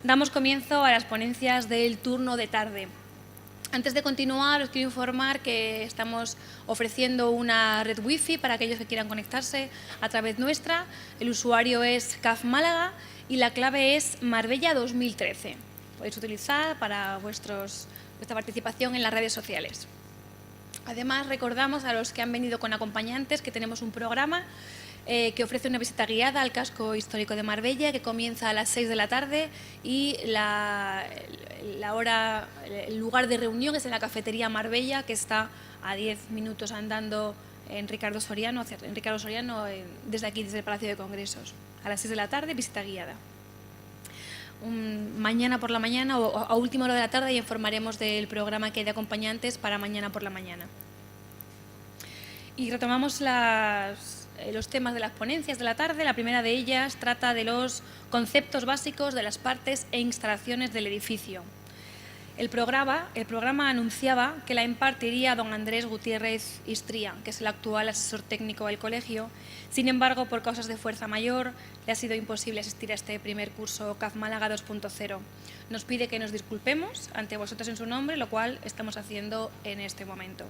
Damos comienzo a las ponencias del turno de tarde. Antes de continuar, os quiero informar que estamos ofreciendo una red wifi para aquellos que quieran conectarse a través nuestra. El usuario es CAF Málaga y la clave es Marbella 2013. Podéis utilizar para vuestra participación en las redes sociales. Además, recordamos a los que han venido con acompañantes que tenemos un programa que ofrece una visita guiada al casco histórico de Marbella, que comienza a las 6 de la tarde y el lugar de reunión es en la cafetería Marbella, que está a 10 minutos andando en Ricardo Soriano, desde aquí, desde el Palacio de Congresos. A las 6 de la tarde, visita guiada. Mañana por la mañana o a última hora de la tarde ya informaremos del programa que hay de acompañantes para mañana por la mañana. Y retomamos los temas de las ponencias de la tarde. La primera de ellas trata de los conceptos básicos de las partes e instalaciones del edificio. El programa anunciaba que la impartiría don Andrés Gutiérrez Istría, que es el actual asesor técnico del colegio. Sin embargo, por causas de fuerza mayor, le ha sido imposible asistir a este primer curso CAF Málaga 2.0. Nos pide que nos disculpemos ante vosotros en su nombre, lo cual estamos haciendo en este momento.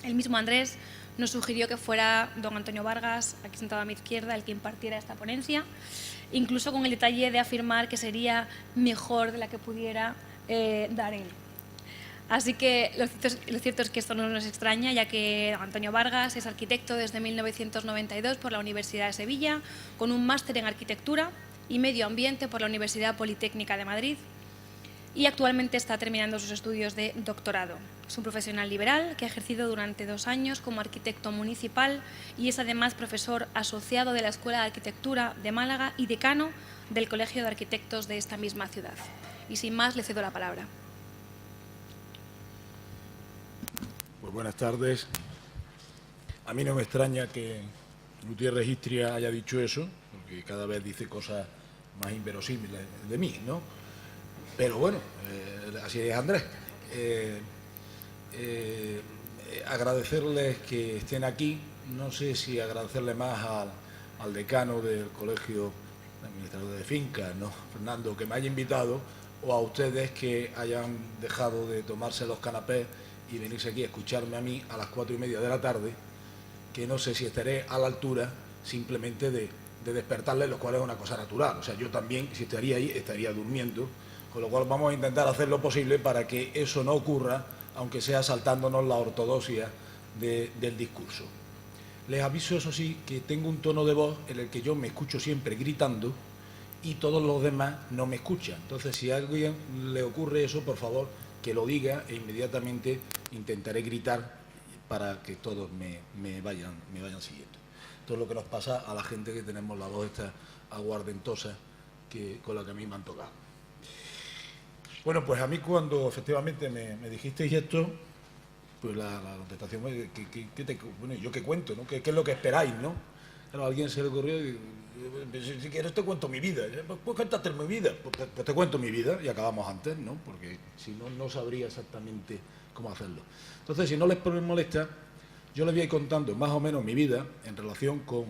El mismo Andrés nos sugirió que fuera don Antonio Vargas, aquí sentado a mi izquierda, el que impartiera esta ponencia, incluso con el detalle de afirmar que sería mejor de la que pudiera dar él. Así que lo cierto es que esto no nos extraña, ya que don Antonio Vargas es arquitecto desde 1992 por la Universidad de Sevilla, con un máster en Arquitectura y Medio Ambiente por la Universidad Politécnica de Madrid, y actualmente está terminando sus estudios de doctorado. Es un profesional liberal que ha ejercido durante 2 años como arquitecto municipal y es además profesor asociado de la Escuela de Arquitectura de Málaga y decano del Colegio de Arquitectos de esta misma ciudad. Y sin más, le cedo la palabra. Pues buenas tardes. A mí no me extraña que Gutiérrez Istria haya dicho eso, porque cada vez dice cosas más inverosímiles de mí, ¿no? Pero bueno, así es Andrés. Agradecerles que estén aquí. No sé si agradecerle más al decano del Colegio de Administradores de Fincas, ¿no?, Fernando, que me haya invitado, o a ustedes que hayan dejado de tomarse los canapés y venirse aquí a escucharme a mí a las 4:30 de la tarde, que no sé si estaré a la altura simplemente de despertarles, lo cual es una cosa natural. O sea, yo también, si estaría ahí, estaría durmiendo, con lo cual vamos a intentar hacer lo posible para que eso no ocurra, aunque sea saltándonos la ortodoxia del discurso. Les aviso, eso sí, que tengo un tono de voz en el que yo me escucho siempre gritando y todos los demás no me escuchan. Entonces, si a alguien le ocurre eso, por favor, que lo diga e inmediatamente intentaré gritar para que todos me vayan siguiendo. Esto es lo que nos pasa a la gente que tenemos la voz esta aguardentosa con la que a mí me han tocado. Bueno, pues a mí cuando efectivamente me dijisteis esto, pues la contestación fue, bueno, ¿yo qué cuento, no? ¿Qué es lo que esperáis, no? Claro, a alguien se le ocurrió y si quieres te cuento mi vida. Pues cuéntate mi vida. Pues te cuento mi vida y acabamos antes, ¿no? Porque si no, no sabría exactamente cómo hacerlo. Entonces, si no les molesta, yo les voy a ir contando más o menos mi vida en relación con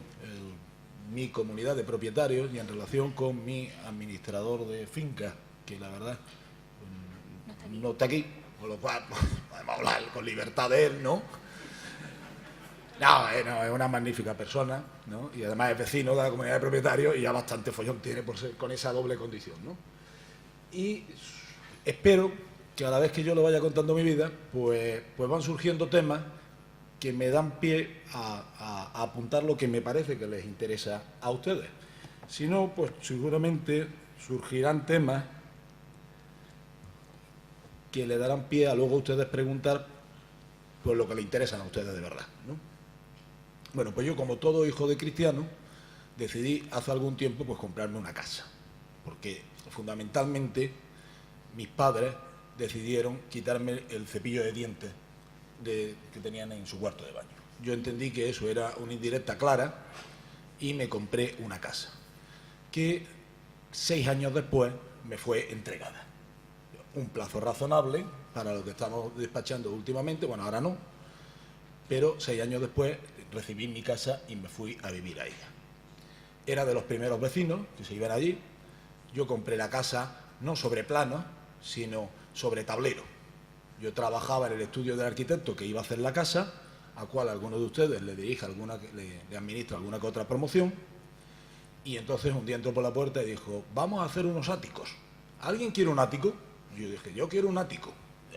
mi comunidad de propietarios y en relación con mi administrador de fincas, que la verdad no está aquí, con lo cual podemos hablar con libertad de él, ¿no? No, es una magnífica persona, ¿no? Y además es vecino de la comunidad de propietarios y ya bastante follón tiene por ser con esa doble condición, ¿no? Y espero que a la vez que yo le vaya contando mi vida, pues van surgiendo temas que me dan pie a apuntar lo que me parece que les interesa a ustedes. Si no, pues seguramente surgirán temas que le darán pie a luego ustedes preguntar por lo que les interesan a ustedes de verdad, ¿no? Bueno, pues yo, como todo hijo de cristiano, decidí hace algún tiempo pues comprarme una casa, porque fundamentalmente mis padres decidieron quitarme el cepillo de dientes que tenían en su cuarto de baño. Yo entendí que eso era una indirecta clara y me compré una casa, que 6 años después me fue entregada. Un plazo razonable para lo que estamos despachando últimamente, bueno, ahora no, pero 6 años después recibí mi casa y me fui a vivir a ella. Era de los primeros vecinos que se iban allí. Yo compré la casa no sobre planos, sino sobre tablero. Yo trabajaba en el estudio del arquitecto que iba a hacer la casa, a cual alguno de ustedes le dirige le administra alguna que otra promoción, y entonces un día entró por la puerta y dijo: vamos a hacer unos áticos. ¿Alguien quiere un ático? Y yo dije: yo quiero un ático.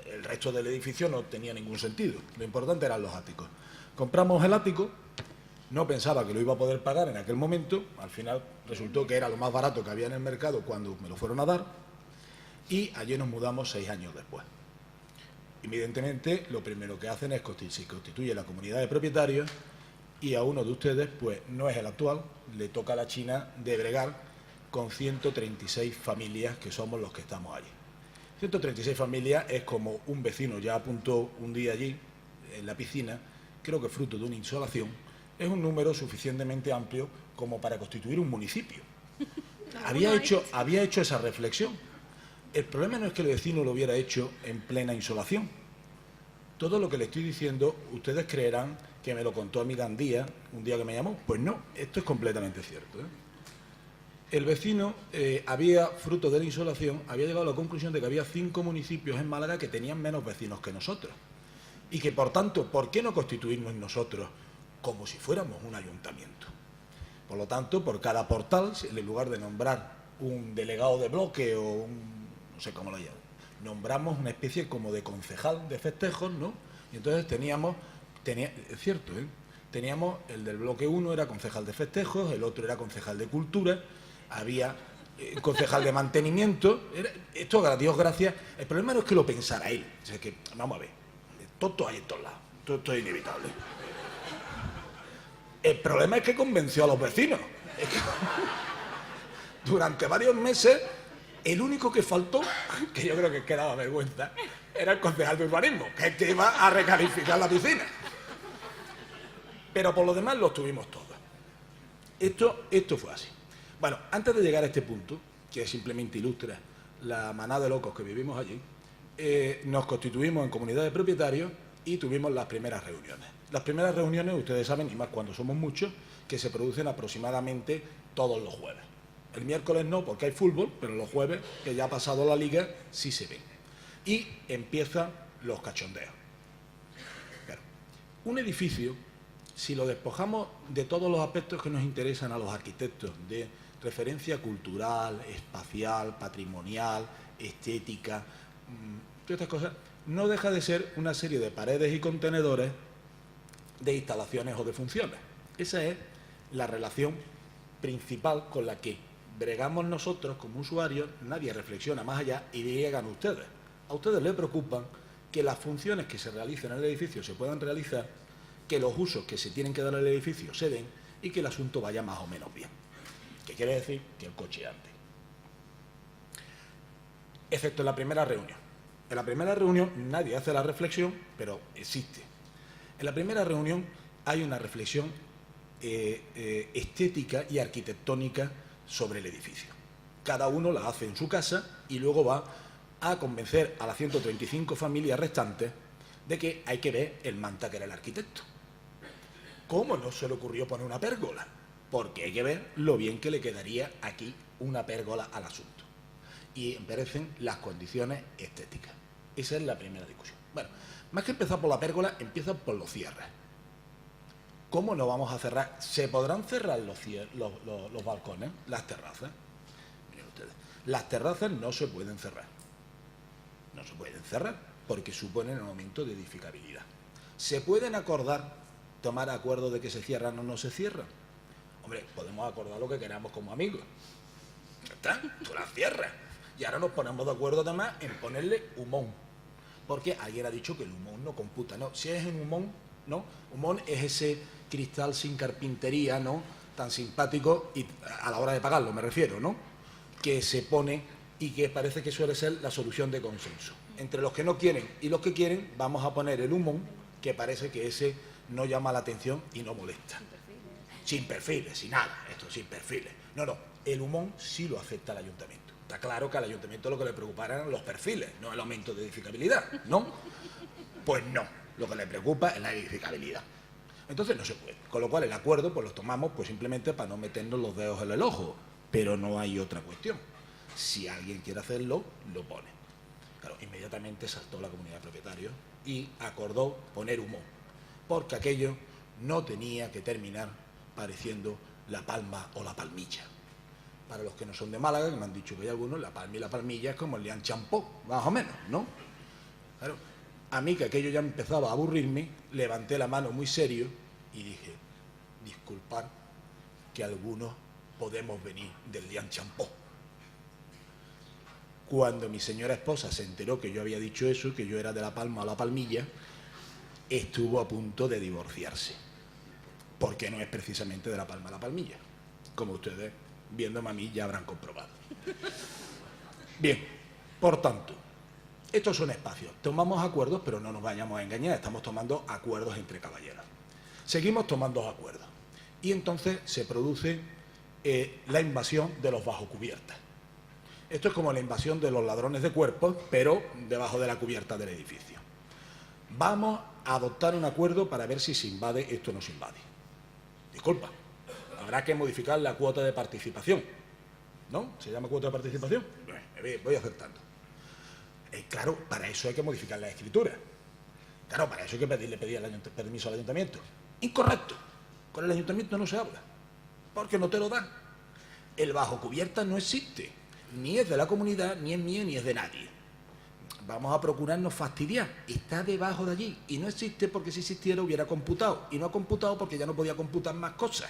El resto del edificio no tenía ningún sentido, lo importante eran los áticos. Compramos el ático, no pensaba que lo iba a poder pagar en aquel momento, al final resultó que era lo más barato que había en el mercado cuando me lo fueron a dar, y allí nos mudamos 6 años después. Evidentemente, lo primero que hacen es se constituye la comunidad de propietarios, y a uno de ustedes, pues no es el actual, le toca a la China de bregar con 136 familias, que somos los que estamos allí. 136 familias es como un vecino ya apuntó un día allí, en la piscina, creo que fruto de una insolación, es un número suficientemente amplio como para constituir un municipio. Había hecho esa reflexión. El problema no es que el vecino lo hubiera hecho en plena insolación. Todo lo que le estoy diciendo, ustedes creerán que me lo contó a mí Gandía un día que me llamó. Pues no, esto es completamente cierto, ¿eh? El vecino, fruto de la insolación, había llegado a la conclusión de que había 5 municipios en Málaga que tenían menos vecinos que nosotros. Y que, por tanto, ¿por qué no constituirnos nosotros como si fuéramos un ayuntamiento? Por lo tanto, por cada portal, en lugar de nombrar un delegado de bloque o no sé cómo lo llaman, nombramos una especie como de concejal de festejos, ¿no? Y entonces es cierto, ¿eh? Teníamos el del bloque 1 era concejal de festejos, el otro era concejal de cultura, había concejal de mantenimiento. Esto, a Dios gracias, el problema no es que lo pensara él, o sea, que, vamos a ver, tontos hay en todos lados, esto es inevitable. El problema es que convenció a los vecinos. Durante varios meses, el único que faltó, que yo creo que daba vergüenza, era el concejal de urbanismo, que es que iba a recalificar la piscina. Pero por lo demás los tuvimos todos. Esto fue así. Bueno, antes de llegar a este punto, que simplemente ilustra la manada de locos que vivimos allí, nos constituimos en comunidad de propietarios y tuvimos las primeras reuniones. Las primeras reuniones, ustedes saben, y más cuando somos muchos, que se producen aproximadamente todos los jueves. El miércoles no, porque hay fútbol, pero los jueves, que ya ha pasado la liga, sí se ven. Y empiezan los cachondeos. Claro, un edificio, si lo despojamos de todos los aspectos que nos interesan a los arquitectos, de referencia cultural, espacial, patrimonial, estética, todas estas cosas, no deja de ser una serie de paredes y contenedores de instalaciones o de funciones. Esa es la relación principal con la que bregamos nosotros como usuarios. Nadie reflexiona más allá y llegan ustedes. A ustedes les preocupan que las funciones que se realicen en el edificio se puedan realizar, que los usos que se tienen que dar al edificio se den y que el asunto vaya más o menos bien. ¿Qué quiere decir? Que el coche ande. Excepto en la primera reunión. En la primera reunión nadie hace la reflexión, pero existe. En la primera reunión hay una reflexión estética y arquitectónica sobre el edificio. Cada uno la hace en su casa y luego va a convencer a las 135 familias restantes de que hay que ver el manta que era el arquitecto. ¿Cómo no se le ocurrió poner una pérgola? Porque hay que ver lo bien que le quedaría aquí una pérgola al asunto. Y aparecen las condiciones estéticas. Esa es la primera discusión. Bueno, más que empezar por la pérgola, empieza por los cierres. ¿Cómo no vamos a cerrar? ¿Se podrán cerrar los balcones, las terrazas? Miren ustedes, las terrazas no se pueden cerrar. No se pueden cerrar porque suponen un aumento de edificabilidad. ¿Se pueden acordar, tomar acuerdo de que se cierran o no se cierran? Hombre, podemos acordar lo que queramos como amigos. ¿Ya está? Tú las cierras. Y ahora nos ponemos de acuerdo además en ponerle humón. Porque alguien ha dicho que el humón no computa. No, si es en humón, ¿no? Humón es ese cristal sin carpintería, ¿no? Tan simpático, y a la hora de pagarlo me refiero, ¿no? Que se pone y que parece que suele ser la solución de consenso. Entre los que no quieren y los que quieren, vamos a poner el humón, que parece que ese no llama la atención y no molesta. Sin perfiles, sin nada, esto sin perfiles. No, el humón sí lo acepta el ayuntamiento. Está claro que al ayuntamiento lo que le preocupa eran los perfiles, no el aumento de edificabilidad, ¿no? Pues no, lo que le preocupa es la edificabilidad. Entonces no se puede. Con lo cual el acuerdo pues lo tomamos pues simplemente para no meternos los dedos en el ojo, pero no hay otra cuestión. Si alguien quiere hacerlo, lo pone. Claro, inmediatamente saltó la comunidad de propietarios y acordó poner humo, porque aquello no tenía que terminar pareciendo La Palma o La Palmilla. Para los que no son de Málaga, que me han dicho que hay algunos, La Palma y La Palmilla es como el Lian Champó, más o menos, ¿no? Claro, a mí que aquello ya empezaba a aburrirme, levanté la mano muy serio y dije, disculpad que algunos podemos venir del Lian Champó. Cuando mi señora esposa se enteró que yo había dicho eso, que yo era de La Palma o La Palmilla, estuvo a punto de divorciarse, porque no es precisamente de La Palma a La Palmilla, como ustedes, viéndome a mí, ya habrán comprobado. Bien, por tanto, estos son espacios. Tomamos acuerdos, pero no nos vayamos a engañar, estamos tomando acuerdos entre caballeros. Seguimos tomando acuerdos. Y entonces se produce la invasión de los bajo cubiertas. Esto es como la invasión de los ladrones de cuerpos, pero debajo de la cubierta del edificio. Vamos a adoptar un acuerdo para ver si se invade esto o no se invade. Disculpa, habrá que modificar la cuota de participación. ¿No? ¿Se llama cuota de participación? Voy aceptando. Claro, para eso hay que modificar la escritura. Claro, para eso hay que pedir permiso al ayuntamiento. Incorrecto. Con el ayuntamiento no se habla, porque no te lo dan. El bajo cubierta no existe. Ni es de la comunidad, ni es mío, ni es de nadie. Vamos a procurarnos fastidiar. Está debajo de allí y no existe porque si existiera hubiera computado. Y no ha computado porque ya no podía computar más cosas.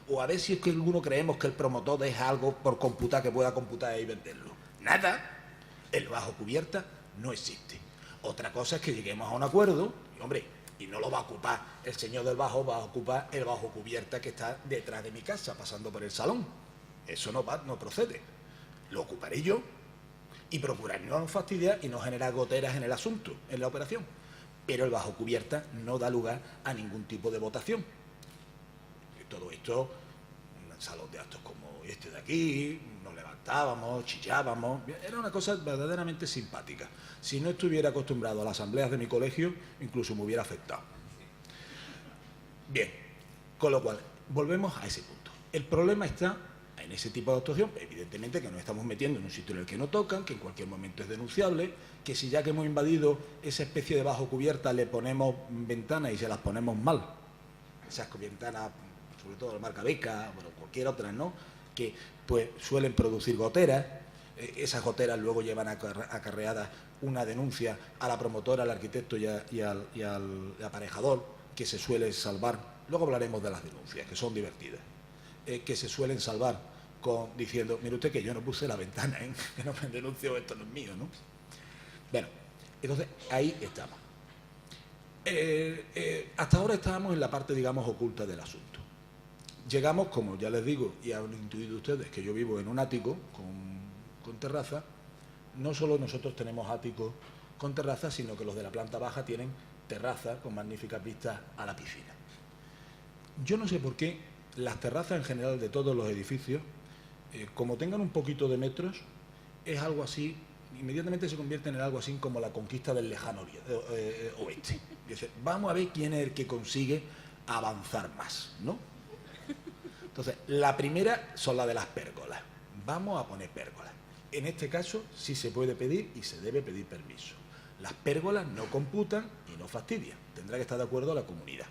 O a ver si es que alguno creemos que el promotor deja algo por computar que pueda computar y venderlo. Nada. El bajo cubierta no existe. Otra cosa es que lleguemos a un acuerdo, y hombre, y no lo va a ocupar el señor del bajo, va a ocupar el bajo cubierta que está detrás de mi casa, pasando por el salón. Eso no procede. Lo ocuparé yo y procurar no fastidiar y no generar goteras en el asunto, en la operación. Pero el bajo cubierta no da lugar a ningún tipo de votación. Y todo esto, un salón de actos como este de aquí, nos levantábamos, chillábamos, era una cosa verdaderamente simpática. Si no estuviera acostumbrado a las asambleas de mi colegio, incluso me hubiera afectado. Bien, con lo cual, volvemos a ese punto. El problema está en ese tipo de actuación, evidentemente que nos estamos metiendo en un sitio en el que no tocan, que en cualquier momento es denunciable, que si ya que hemos invadido esa especie de bajo cubierta le ponemos ventanas y se las ponemos mal, esas ventanas, sobre todo la marca Beca, bueno, cualquier otra, ¿no?, que pues suelen producir goteras, esas goteras luego llevan acarreadas una denuncia a la promotora, al arquitecto y al aparejador, que se suele salvar. Luego hablaremos de las denuncias, que son divertidas. Que se suelen salvar diciendo, mire usted que yo no puse la ventana, que no me denunció, esto no es mío, ¿no? Bueno, entonces ahí estamos. Hasta ahora estábamos en la parte, digamos, oculta del asunto. Llegamos, como ya les digo, y han intuido ustedes, que yo vivo en un ático con terraza. No solo nosotros tenemos áticos con terraza, sino que los de la planta baja tienen terraza con magníficas vistas a la piscina. Yo no sé por qué las terrazas en general de todos los edificios, como tengan un poquito de metros, es algo así, inmediatamente se convierten en algo así como la conquista del lejano oeste. Dice, vamos a ver quién es el que consigue avanzar más, ¿no? Entonces, la primera son las de las pérgolas. Vamos a poner pérgolas. En este caso sí se puede pedir y se debe pedir permiso. Las pérgolas no computan y no fastidian. Tendrá que estar de acuerdo la comunidad.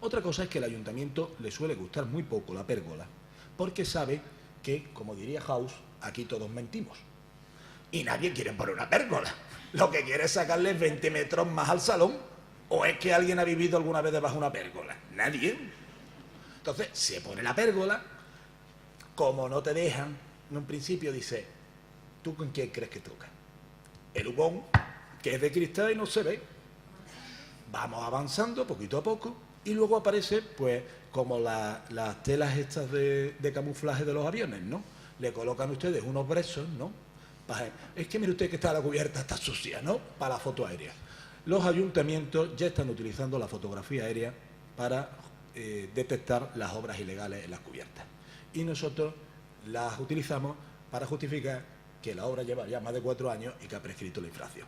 Otra cosa es que al ayuntamiento le suele gustar muy poco la pérgola, porque sabe que, como diría House, aquí todos mentimos. Y nadie quiere poner una pérgola. Lo que quiere es sacarle 20 metros más al salón. ¿O es que alguien ha vivido alguna vez debajo de una pérgola? Nadie. Entonces, se pone la pérgola, como no te dejan, en un principio dice, ¿tú con quién crees que toca? El hubón, que es de cristal y no se ve. Vamos avanzando poquito a poco. Y luego aparece, pues, como las telas estas de camuflaje de los aviones, ¿no? Le colocan ustedes unos brezos, ¿no? Es que mire usted que está la cubierta, está sucia, ¿no? Para la foto aérea. Los ayuntamientos ya están utilizando la fotografía aérea para detectar las obras ilegales en las cubiertas. Y nosotros las utilizamos para justificar que la obra lleva ya más de 4 años y que ha prescrito la infracción.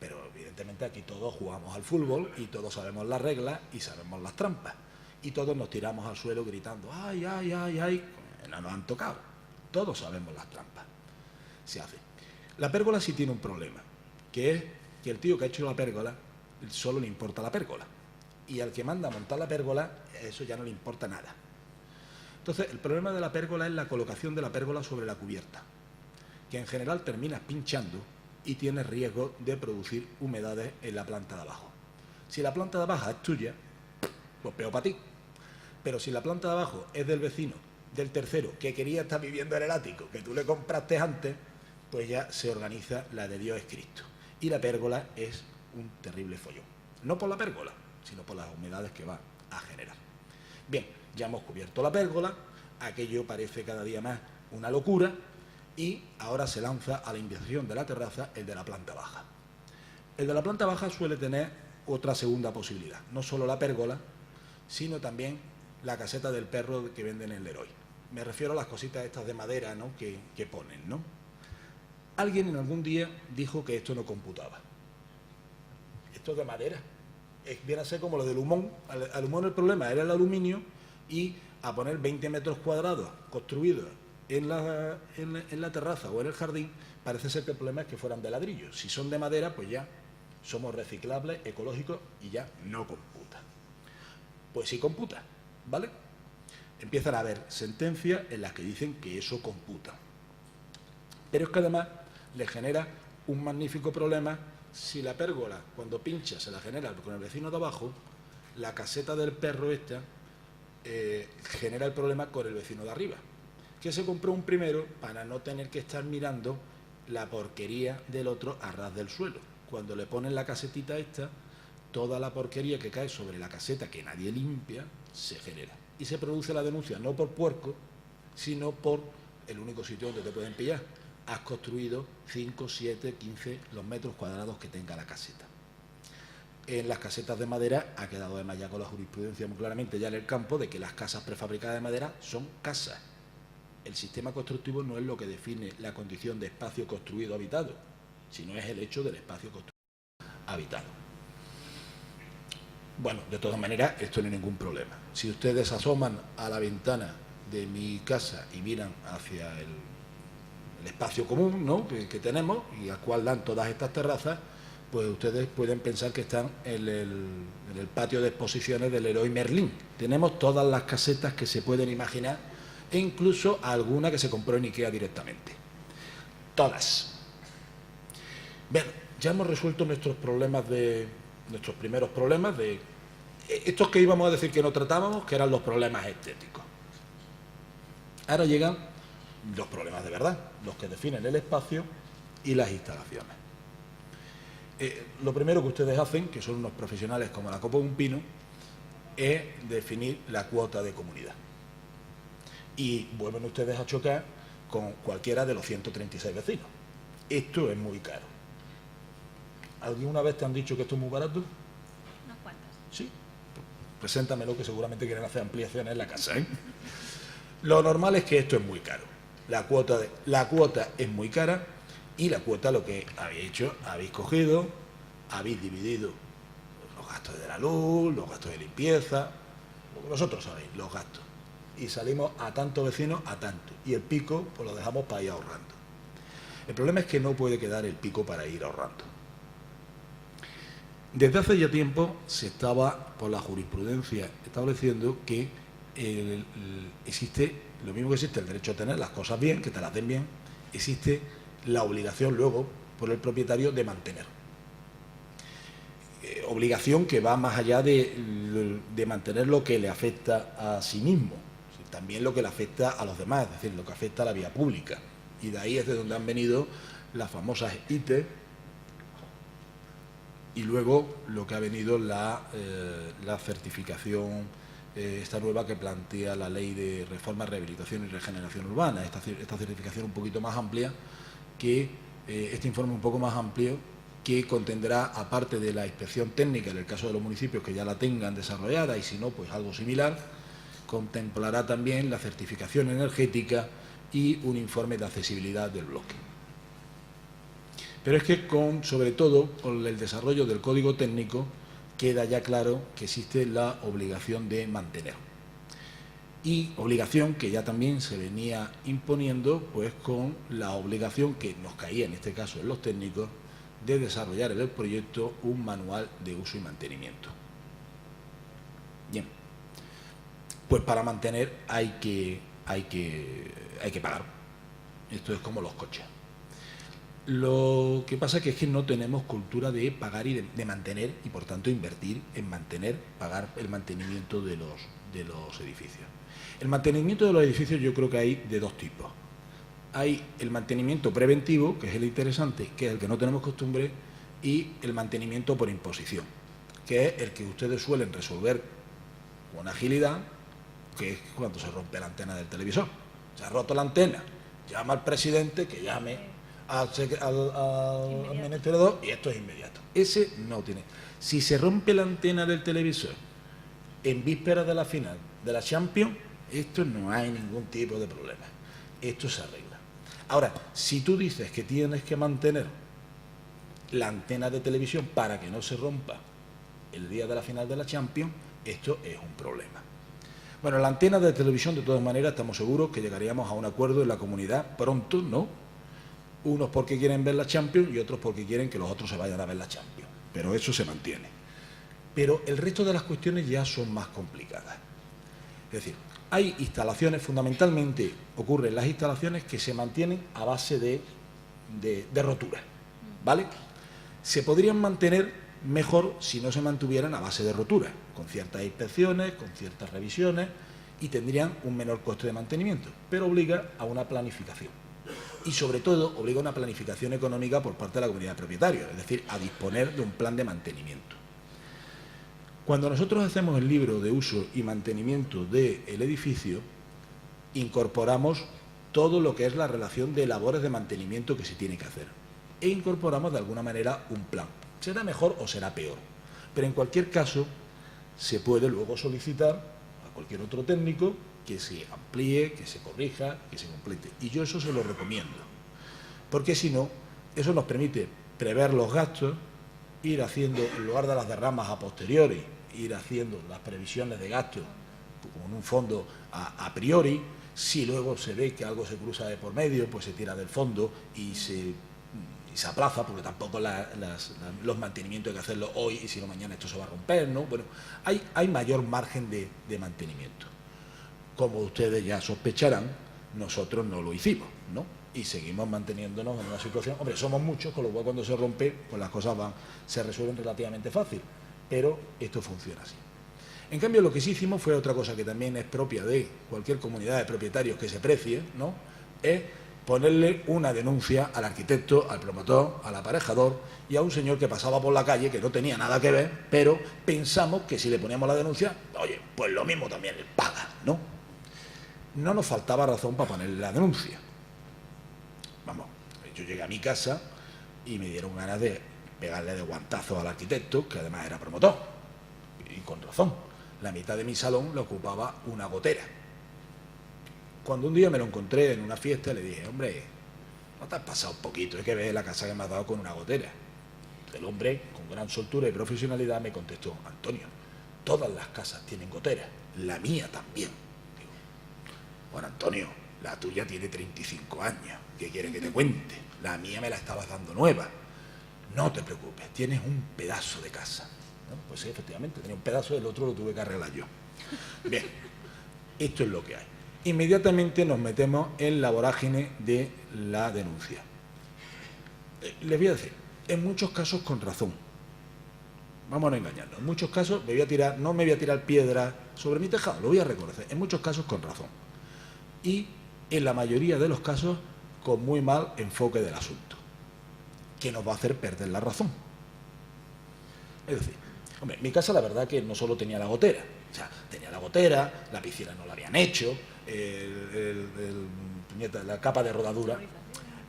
Pero evidentemente aquí todos jugamos al fútbol y todos sabemos las reglas y sabemos las trampas. Y todos nos tiramos al suelo gritando, ¡ay, ay, ay, ay! No nos han tocado. Todos sabemos las trampas. se hace. La pérgola sí tiene un problema, que es que el tío que ha hecho la pérgola solo le importa la pérgola. Y al que manda a montar la pérgola, eso ya no le importa nada. Entonces, el problema de la pérgola es la colocación de la pérgola sobre la cubierta, que en general terminas pinchando y tienes riesgo de producir humedades en la planta de abajo. Si la planta de abajo es tuya, pues peor para ti. Pero si la planta de abajo es del vecino, del tercero, que quería estar viviendo en el ático, que tú le compraste antes, pues ya se organiza la de Dios es Cristo. Y la pérgola es un terrible follón. No por la pérgola, sino por las humedades que va a generar. Bien, ya hemos cubierto la pérgola, aquello parece cada día más una locura y ahora se lanza a la invasión de la terraza el de la planta baja. El de la planta baja suele tener otra segunda posibilidad, no solo la pérgola, sino también la caseta del perro que venden en Leroy. Me refiero a las cositas estas de madera, ¿no?, que ponen, ¿no? Alguien en algún día dijo que esto no computaba. Esto es de madera. Viene a ser como lo del humón. Al humón el problema era el aluminio y a poner 20 metros cuadrados construidos en la terraza o en el jardín, parece ser que el problema es que fueran de ladrillo. Si son de madera, pues ya somos reciclables, ecológicos y ya no computa. Pues sí computa, ¿vale? Empiezan a haber sentencias en las que dicen que eso computa. Pero es que además le genera un magnífico problema si la pérgola, cuando pincha, se la genera con el vecino de abajo, la caseta del perro esta genera el problema con el vecino de arriba, que se compró un primero para no tener que estar mirando la porquería del otro a ras del suelo. Cuando le ponen la casetita esta, toda la porquería que cae sobre la caseta que nadie limpia, se genera. Y se produce la denuncia no por puerco, sino por el único sitio donde te pueden pillar. Has construido 5, 7, 15 los metros cuadrados que tenga la caseta. En las casetas de madera ha quedado además ya con la jurisprudencia muy claramente ya en el campo de que las casas prefabricadas de madera son casas. El sistema constructivo no es lo que define la condición de espacio construido habitado, sino es el hecho del espacio construido habitado. Bueno, de todas maneras, esto no hay ningún problema. Si ustedes asoman a la ventana de mi casa y miran hacia el espacio común, ¿no?, que tenemos y al cual dan todas estas terrazas, pues ustedes pueden pensar que están en el patio de exposiciones del Leroy Merlin. Tenemos todas las casetas que se pueden imaginar e incluso alguna que se compró en Ikea directamente. Todas. Bien, ya hemos resuelto nuestros primeros problemas de estos que íbamos a decir que no tratábamos, que eran los problemas estéticos. Ahora llegan los problemas de verdad, los que definen el espacio y las instalaciones. Lo primero que ustedes hacen, que son unos profesionales como la copa de un pino, es definir la cuota de comunidad. Y vuelven ustedes a chocar con cualquiera de los 136 vecinos. Esto es muy caro. ¿Alguna vez te han dicho que esto es muy barato? Unas cuantas. Sí. Preséntamelo, que seguramente quieren hacer ampliaciones en la casa, ¿eh? Lo normal es que esto es muy caro. La cuota es muy cara y la cuota, lo que habéis hecho, habéis cogido, habéis dividido los gastos de la luz, los gastos de limpieza, vosotros sabéis, los gastos. Y salimos a tantos vecinos, a tanto. Y el pico, pues lo dejamos para ir ahorrando. El problema es que no puede quedar el pico para ir ahorrando. Desde hace ya tiempo se estaba, por la jurisprudencia, estableciendo que existe, lo mismo que existe el derecho a tener las cosas bien, que te las den bien, existe la obligación luego por el propietario de mantener. Obligación que va más allá de mantener lo que le afecta a sí mismo, también lo que le afecta a los demás, es decir, lo que afecta a la vía pública. Y de ahí es de donde han venido las famosas ITE y luego lo que ha venido la certificación esta nueva que plantea la Ley de Reforma, Rehabilitación y Regeneración Urbana, esta certificación un poquito más amplia, que este informe un poco más amplio, que contendrá, aparte de la inspección técnica en el caso de los municipios que ya la tengan desarrollada y si no, pues algo similar, contemplará también la certificación energética y un informe de accesibilidad del bloque. Pero es que sobre todo con el desarrollo del código técnico queda ya claro que existe la obligación de mantener. y obligación que ya también se venía imponiendo pues con la obligación que nos caía en este caso en los técnicos de desarrollar en el proyecto un manual de uso y mantenimiento. Bien, pues para mantener hay que pagar. Esto es como los coches. Lo que pasa es que no tenemos cultura de pagar y de mantener, y por tanto invertir en mantener, pagar el mantenimiento de los edificios. El mantenimiento de los edificios yo creo que hay de dos tipos. Hay el mantenimiento preventivo, que es el interesante, que es el que no tenemos costumbre, y el mantenimiento por imposición, que es el que ustedes suelen resolver con agilidad, que es cuando se rompe la antena del televisor. Se ha roto la antena, llama al presidente, que llame al administrador, y esto es inmediato. Ese no tiene. Si se rompe la antena del televisor en vísperas de la final de la Champions, esto no hay ningún tipo de problema. Esto se arregla. Ahora, si tú dices que tienes que mantener la antena de televisión para que no se rompa el día de la final de la Champions, esto es un problema. Bueno, la antena de televisión, de todas maneras, estamos seguros que llegaríamos a un acuerdo en la comunidad pronto, ¿no? Unos porque quieren ver la Champions y otros porque quieren que los otros se vayan a ver la Champions. Pero eso se mantiene. Pero el resto de las cuestiones ya son más complicadas. Es decir, hay instalaciones, fundamentalmente ocurren las instalaciones que se mantienen a base de rotura, ¿vale? Se podrían mantener mejor si no se mantuvieran a base de rotura, con ciertas inspecciones, con ciertas revisiones, y tendrían un menor coste de mantenimiento, pero obliga a una planificación. Y sobre todo obliga a una planificación económica por parte de la comunidad de propietarios, es decir, a disponer de un plan de mantenimiento. Cuando nosotros hacemos el libro de uso y mantenimiento del edificio, incorporamos todo lo que es la relación de labores de mantenimiento que se tiene que hacer. E incorporamos de alguna manera un plan. Será mejor o será peor. Pero en cualquier caso, se puede luego solicitar a cualquier otro técnico que se amplíe, que se corrija, que se complete. Y yo eso se lo recomiendo. Porque si no, eso nos permite prever los gastos, ir haciendo, en lugar de las derramas a posteriori, ir haciendo las previsiones de gastos con un fondo a priori. Si luego se ve que algo se cruza de por medio, pues se tira del fondo y se aplaza, porque tampoco los mantenimientos hay que hacerlos hoy y si no mañana esto se va a romper, ¿no? Bueno, hay mayor margen de mantenimiento. Como ustedes ya sospecharán, nosotros no lo hicimos, ¿no? Y seguimos manteniéndonos en una situación. Hombre, somos muchos, con lo cual cuando se rompe, pues las cosas se resuelven relativamente fácil, pero esto funciona así. En cambio, lo que sí hicimos fue otra cosa que también es propia de cualquier comunidad de propietarios que se precie, ¿no? Es ponerle una denuncia al arquitecto, al promotor, al aparejador y a un señor que pasaba por la calle, que no tenía nada que ver, pero pensamos que si le poníamos la denuncia, oye, pues lo mismo también le paga, ¿no? No nos faltaba razón para ponerle la denuncia. Vamos, yo llegué a mi casa y me dieron ganas de pegarle de guantazos al arquitecto, que además era promotor, y con razón. La mitad de mi salón la ocupaba una gotera. Cuando un día me lo encontré en una fiesta, le dije, hombre, ¿no te has pasado un poquito? Hay que ver la casa que me has dado con una gotera. El hombre, con gran soltura y profesionalidad, me contestó, Antonio, todas las casas tienen goteras, la mía también. Digo, bueno, Antonio, la tuya tiene 35 años, ¿qué quieres que te cuente? La mía me la estabas dando nueva. No te preocupes, tienes un pedazo de casa. ¿No? Pues sí, efectivamente, tenía un pedazo, el otro lo tuve que arreglar yo. Bien, esto es lo que hay. Inmediatamente nos metemos en la vorágine de la denuncia. Les voy a decir, en muchos casos con razón. Vamos a no engañarnos. En muchos casos no me voy a tirar piedras sobre mi tejado, lo voy a reconocer. En muchos casos con razón. Y en la mayoría de los casos con muy mal enfoque del asunto, que nos va a hacer perder la razón. Es decir, hombre, mi casa la verdad que no solo tenía la gotera, o sea, tenía la gotera, la piscina no la habían hecho, la capa de rodadura.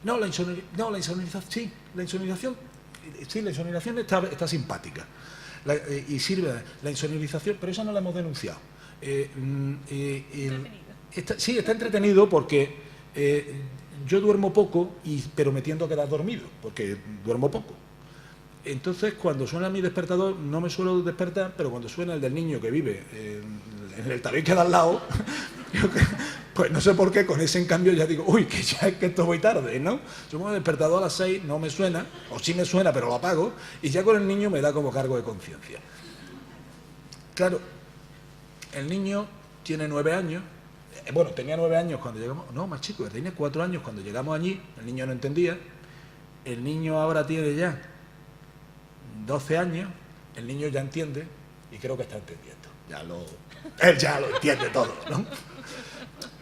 No, la insonorización, sí, la insonorización está simpática. Y sirve la insonorización, pero esa no la hemos denunciado. Está entretenido porque yo duermo poco, pero me tiendo a quedar dormido, porque duermo poco. Entonces, cuando suena mi despertador, no me suelo despertar, pero cuando suena el del niño que vive en el tabique de al lado, Pues no sé por qué, con ese en cambio ya digo, uy, que ya es que esto voy tarde, ¿no? Yo me he despertado a las 6, no me suena, o sí me suena, pero lo apago, y ya con el niño me da como cargo de conciencia. Claro, el niño tiene 9 años, bueno, tenía 9 años cuando llegamos, no, más chico, tenía 4 años cuando llegamos allí, el niño no entendía, el niño ahora tiene ya 12 años, el niño ya entiende, y creo que está entendiendo, él ya lo entiende todo, ¿no?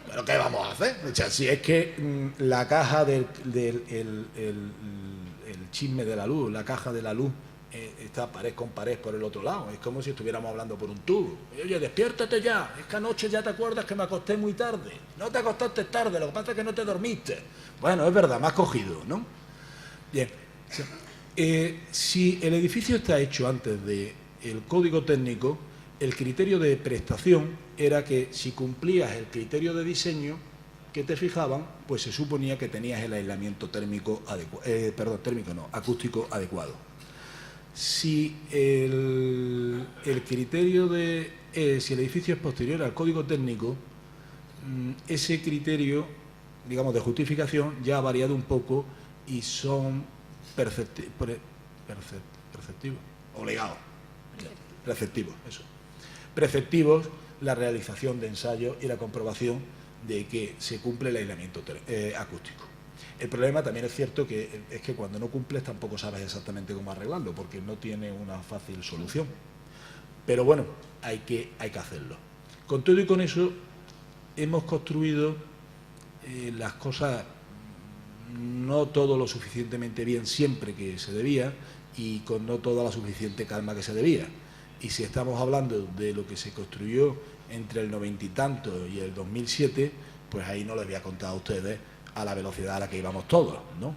¿Pero qué vamos a hacer? O sea, si es que la caja el chisme de la luz, la caja de la luz está pared con pared por el otro lado. Es como si estuviéramos hablando por un tubo. Oye, despiértate ya. Es que anoche ya te acuerdas que me acosté muy tarde. No te acostaste tarde, lo que pasa es que no te dormiste. Bueno, es verdad, me has cogido, ¿no? Bien. Si el edificio está hecho antes del código técnico, el criterio de prestación era que si cumplías el criterio de diseño que te fijaban, pues se suponía que tenías el aislamiento térmico acústico adecuado. Si el criterio si el edificio es posterior al código técnico, ese criterio, digamos, de justificación ya ha variado un poco y son perceptivos, obligados, preceptivos, eso. Preceptivos la realización de ensayos y la comprobación de que se cumple el aislamiento acústico. El problema también es cierto que es que cuando no cumples tampoco sabes exactamente cómo arreglarlo, porque no tiene una fácil solución. Pero bueno, hay que hacerlo. Con todo y con eso, hemos construido las cosas no todo lo suficientemente bien siempre que se debía y con no toda la suficiente calma que se debía. Y si estamos hablando de lo que se construyó entre el 90 y tanto y el 2007, pues ahí no les voy a contar a ustedes a la velocidad a la que íbamos todos, ¿no?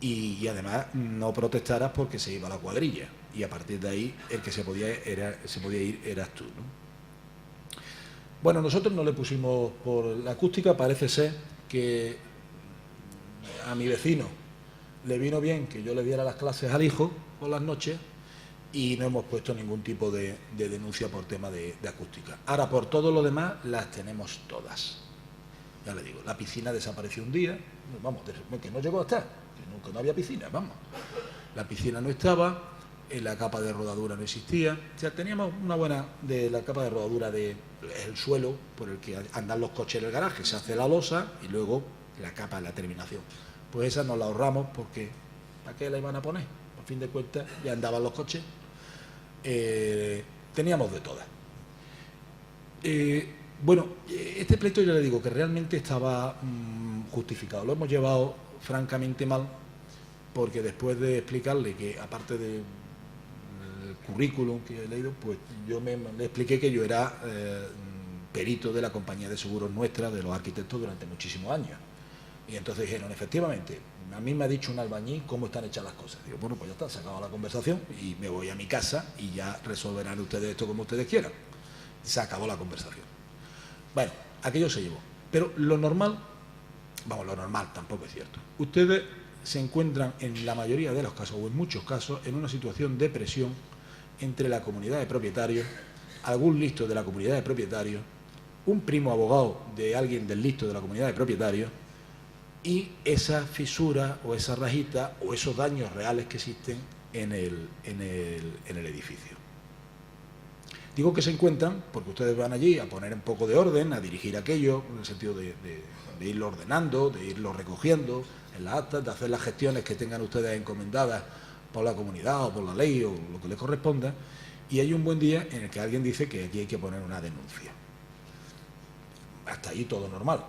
Y además no protestaras porque se iba la cuadrilla y a partir de ahí el que se podía ir eras tú, ¿no? Bueno, nosotros no le pusimos por la acústica, parece ser que a mi vecino le vino bien que yo le diera las clases al hijo por las noches y no hemos puesto ningún tipo de denuncia por tema de acústica. Ahora, por todo lo demás, las tenemos todas. Ya le digo, la piscina desapareció un día, vamos, que no llegó a estar, que no había piscina, vamos. La piscina no estaba, la capa de rodadura no existía, o sea, teníamos una buena de la capa de rodadura del suelo por el que andan los coches en el garaje, se hace la losa y luego la capa en la terminación. Pues esa nos la ahorramos porque ¿para qué la iban a poner? A fin de cuentas ya andaban los coches. Teníamos de todas. Bueno, este pleito ya le digo que realmente estaba justificado. Lo hemos llevado francamente mal porque después de explicarle que aparte del currículum que he leído, pues yo le expliqué que yo era perito de la compañía de seguros nuestra, de los arquitectos durante muchísimos años. Y entonces dijeron, efectivamente, a mí me ha dicho un albañil cómo están hechas las cosas. Digo, bueno, pues ya está, se acaba la conversación y me voy a mi casa y ya resolverán ustedes esto como ustedes quieran. Se acabó la conversación. Bueno, aquello se llevó. Pero lo normal, lo normal tampoco es cierto. Ustedes se encuentran en la mayoría de los casos, o en muchos casos, en una situación de presión entre la comunidad de propietarios, algún listo de la comunidad de propietarios, un primo abogado de alguien del listo de la comunidad de propietarios, y esa fisura o esa rajita o esos daños reales que existen en el edificio. Digo que se encuentran porque ustedes van allí a poner un poco de orden, a dirigir aquello, en el sentido de irlo ordenando, de irlo recogiendo en las actas, de hacer las gestiones que tengan ustedes encomendadas por la comunidad o por la ley o lo que les corresponda, y hay un buen día en el que alguien dice que aquí hay que poner una denuncia. Hasta ahí todo normal.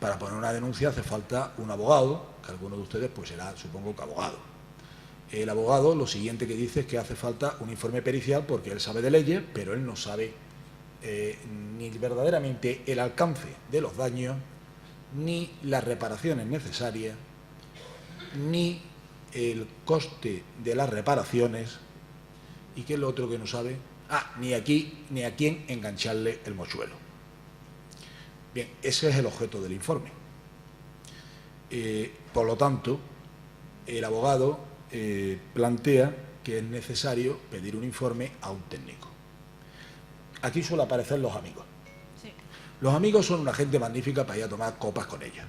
Para poner una denuncia hace falta un abogado, que alguno de ustedes pues será, supongo, que abogado. El abogado lo siguiente que dice es que hace falta un informe pericial porque él sabe de leyes, pero él no sabe ni verdaderamente el alcance de los daños, ni las reparaciones necesarias, ni el coste de las reparaciones, y ¿qué es lo otro que no sabe? Ni aquí ni a quién engancharle el mochuelo. Bien, ese es el objeto del informe. Por lo tanto, el abogado plantea que es necesario pedir un informe a un técnico. Aquí suele aparecer los amigos. Sí. Los amigos son una gente magnífica para ir a tomar copas con ellos.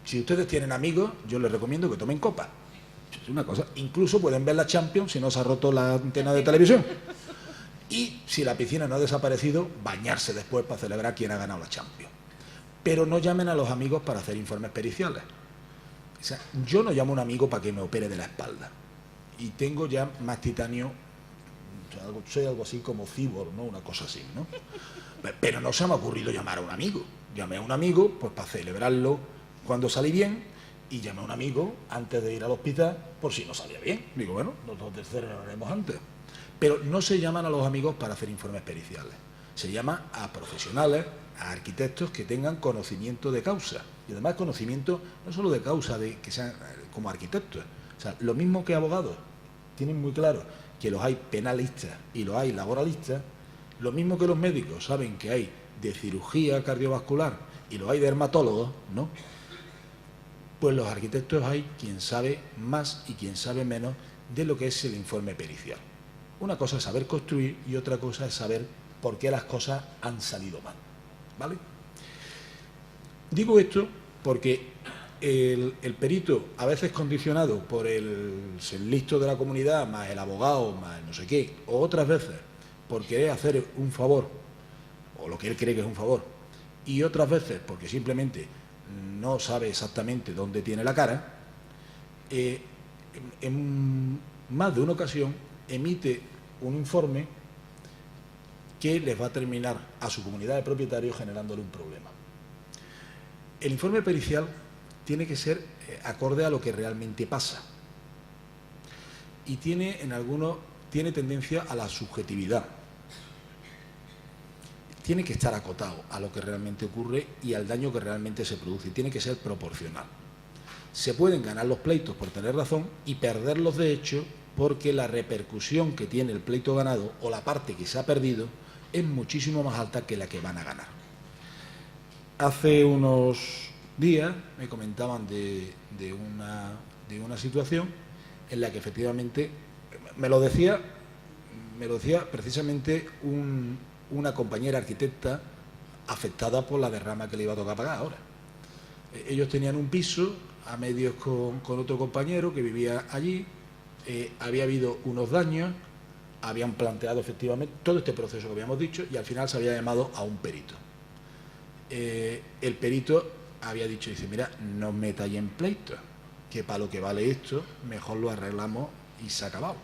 Si ustedes tienen amigos, yo les recomiendo que tomen copas. Es una cosa. Incluso pueden ver la Champions si no se ha roto la antena de televisión. Y si la piscina no ha desaparecido, bañarse después para celebrar quién ha ganado la Champions. Pero no llamen a los amigos para hacer informes periciales. O sea, yo no llamo a un amigo para que me opere de la espalda. Y tengo ya más titanio, o sea, soy algo así como cyborg, ¿no? Una cosa así, ¿no? Pero no se me ha ocurrido llamar a un amigo. Llamé a un amigo pues para celebrarlo cuando salí bien, y llamé a un amigo antes de ir al hospital por si no salía bien. Digo, bueno, nosotros celebraremos antes. Pero no se llaman a los amigos para hacer informes periciales. Se llama a profesionales, a arquitectos que tengan conocimiento de causa. Y además conocimiento no solo de causa, de que sean como arquitectos. O sea, lo mismo que abogados tienen muy claro que los hay penalistas y los hay laboralistas, lo mismo que los médicos saben que hay de cirugía cardiovascular y los hay de dermatólogos, ¿no? Pues los arquitectos hay quien sabe más y quien sabe menos de lo que es el informe pericial. Una cosa es saber construir y otra cosa es saber por qué las cosas han salido mal, ¿vale? Digo esto porque el perito, a veces condicionado por el ser listo de la comunidad, más el abogado, más el no sé qué, o otras veces por querer hacer un favor, o lo que él cree que es un favor, y otras veces porque simplemente no sabe exactamente dónde tiene la cara, en más de una ocasión emite un informe que les va a terminar a su comunidad de propietarios generándole un problema. El informe pericial tiene que ser acorde a lo que realmente pasa y tiene tendencia a la subjetividad. Tiene que estar acotado a lo que realmente ocurre y al daño que realmente se produce. Tiene que ser proporcional. Se pueden ganar los pleitos por tener razón y perderlos de hecho porque la repercusión que tiene el pleito ganado o la parte que se ha perdido es muchísimo más alta que la que van a ganar. Hace unos días me comentaban de una situación en la que efectivamente me lo decía precisamente una compañera arquitecta afectada por la derrama que le iba a tocar pagar ahora. Ellos tenían un piso a medios con otro compañero que vivía allí, había habido unos daños, habían planteado efectivamente todo este proceso que habíamos dicho y al final se había llamado a un perito. El perito había dicho, dice, mira, no os metáis en pleito, que para lo que vale esto, mejor lo arreglamos y se ha acabado.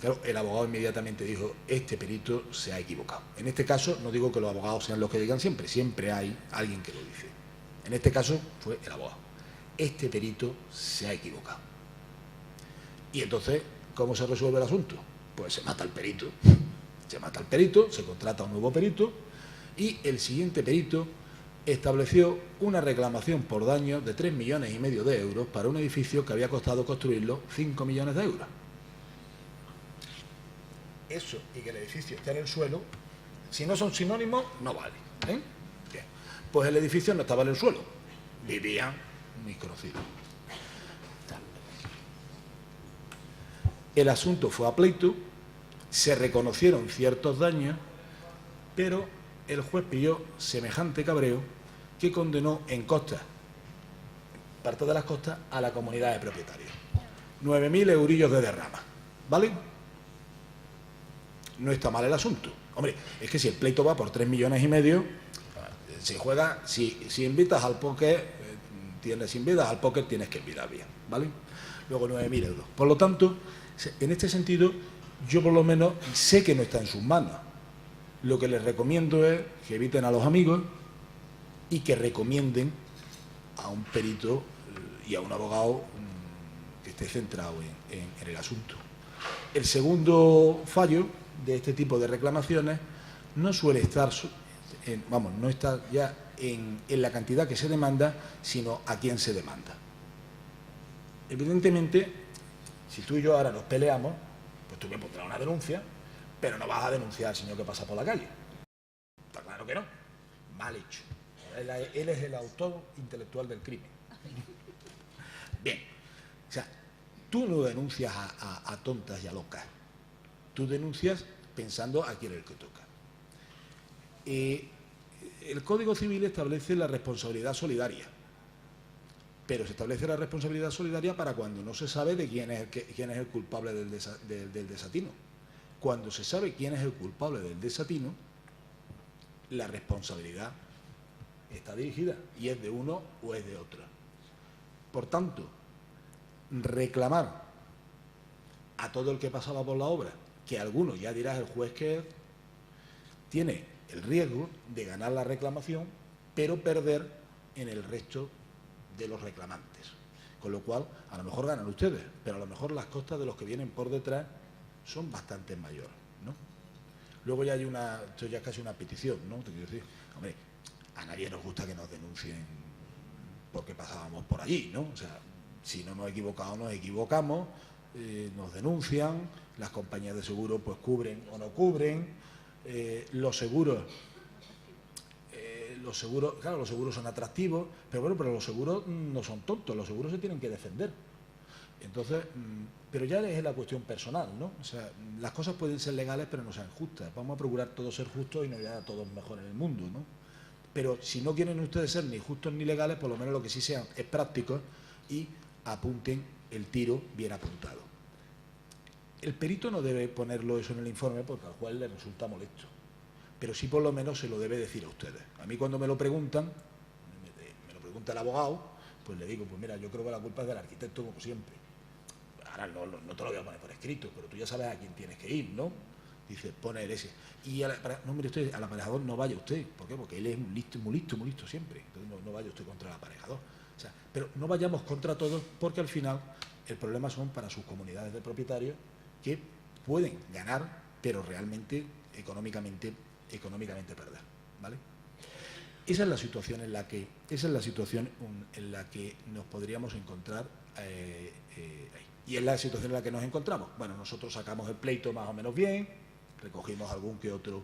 Claro, el abogado inmediatamente dijo, este perito se ha equivocado. En este caso, no digo que los abogados sean los que digan siempre, siempre hay alguien que lo dice. En este caso fue el abogado. Este perito se ha equivocado. Y entonces, ¿cómo se resuelve el asunto? Pues se mata al perito. Se mata al perito, se contrata un nuevo perito y el siguiente perito estableció una reclamación por daño de 3,5 millones de euros para un edificio que había costado construirlo 5 millones de euros. Eso y que el edificio esté en el suelo, si no son sinónimos, no vale. Bien. Pues el edificio no estaba en el suelo, vivían mis conocidos. El asunto fue a pleito, se reconocieron ciertos daños, pero el juez pilló semejante cabreo que condenó en costas, parte de las costas, a la comunidad de propietarios. 9.000 eurillos de derrama, ¿vale? No está mal el asunto. Hombre, es que si el pleito va por 3,5 millones, se juega, si invitas al póker, tienes que invitar bien, ¿vale? Luego 9.000 euros. Por lo tanto, en este sentido, yo por lo menos sé que no está en sus manos. Lo que les recomiendo es que eviten a los amigos y que recomienden a un perito y a un abogado que esté centrado en el asunto. El segundo fallo de este tipo de reclamaciones no suele estar, no está ya en la cantidad que se demanda, sino a quién se demanda. Evidentemente, si tú y yo ahora nos peleamos, pues tú me pondrás una denuncia, pero no vas a denunciar al señor que pasa por la calle. Está claro que no. Mal hecho. Él es el autor intelectual del crimen. Bien. O sea, tú no denuncias a tontas y a locas. Tú denuncias pensando a quién es el que toca. El Código Civil establece la responsabilidad solidaria, pero se establece la responsabilidad solidaria para cuando no se sabe de quién es el culpable del desatino. Cuando se sabe quién es el culpable del desatino, la responsabilidad está dirigida y es de uno o es de otro. Por tanto, reclamar a todo el que pasaba por la obra, que alguno, ya dirás el juez que es, tiene el riesgo de ganar la reclamación, pero perder en el resto de los reclamantes. Con lo cual, a lo mejor ganan ustedes, pero a lo mejor las costas de los que vienen por detrás son bastante mayores, ¿no? Luego ya hay esto ya es casi una petición, ¿no? Te quiero decir, hombre, a nadie nos gusta que nos denuncien porque pasábamos por allí, ¿no? O sea, si no nos equivocamos, nos equivocamos, nos denuncian, las compañías de seguro pues cubren o no cubren, los seguros, claro, los seguros son atractivos, pero bueno, pero los seguros no son tontos, los seguros se tienen que defender. Entonces, pero ya es la cuestión personal, ¿no? O sea, las cosas pueden ser legales, pero no sean justas. Vamos a procurar todos ser justos y no ya todos mejor en el mundo, ¿no? Pero si no quieren ustedes ser ni justos ni legales, por lo menos lo que sí sean es prácticos y apunten el tiro bien apuntado. El perito no debe ponerlo eso en el informe porque al juez le resulta molesto, pero sí por lo menos se lo debe decir a ustedes. A mí cuando me lo preguntan, me lo pregunta el abogado, pues le digo, pues mira, yo creo que la culpa es del arquitecto como siempre. Ahora no te lo voy a poner por escrito, pero tú ya sabes a quién tienes que ir, ¿no? Dice, pone el ese. Y no, mire usted, al aparejador no vaya usted. ¿Por qué? Porque él es muy listo siempre. Entonces no vaya usted contra el aparejador. O sea, pero no vayamos contra todos porque al final el problema son para sus comunidades de propietarios que pueden ganar, pero realmente económicamente perder, ¿vale? Esa es la situación en la que nos podríamos encontrar ahí. Y es la situación en la que nos encontramos. Bueno, nosotros sacamos el pleito más o menos bien, recogimos algún que otro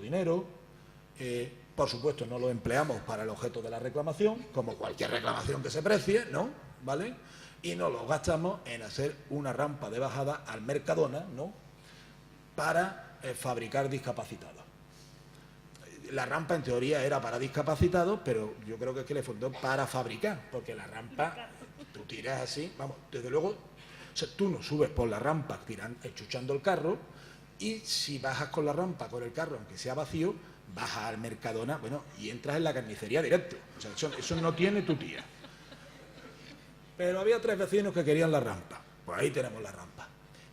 dinero. Por supuesto, no lo empleamos para el objeto de la reclamación, como cualquier reclamación que se precie, ¿no? ¿Vale? Y nos lo gastamos en hacer una rampa de bajada al Mercadona, ¿no? Para fabricar discapacitados. La rampa en teoría era para discapacitados, pero yo creo que es que le fundó para fabricar, porque la rampa, tú tiras así, vamos, desde luego, o sea, tú no subes por la rampa enchuchando el carro, y si bajas con la rampa, con el carro, aunque sea vacío, bajas al Mercadona, bueno, y entras en la carnicería directo. O sea, eso no tiene tu tía. Pero había 3 vecinos que querían la rampa. Pues ahí tenemos la rampa.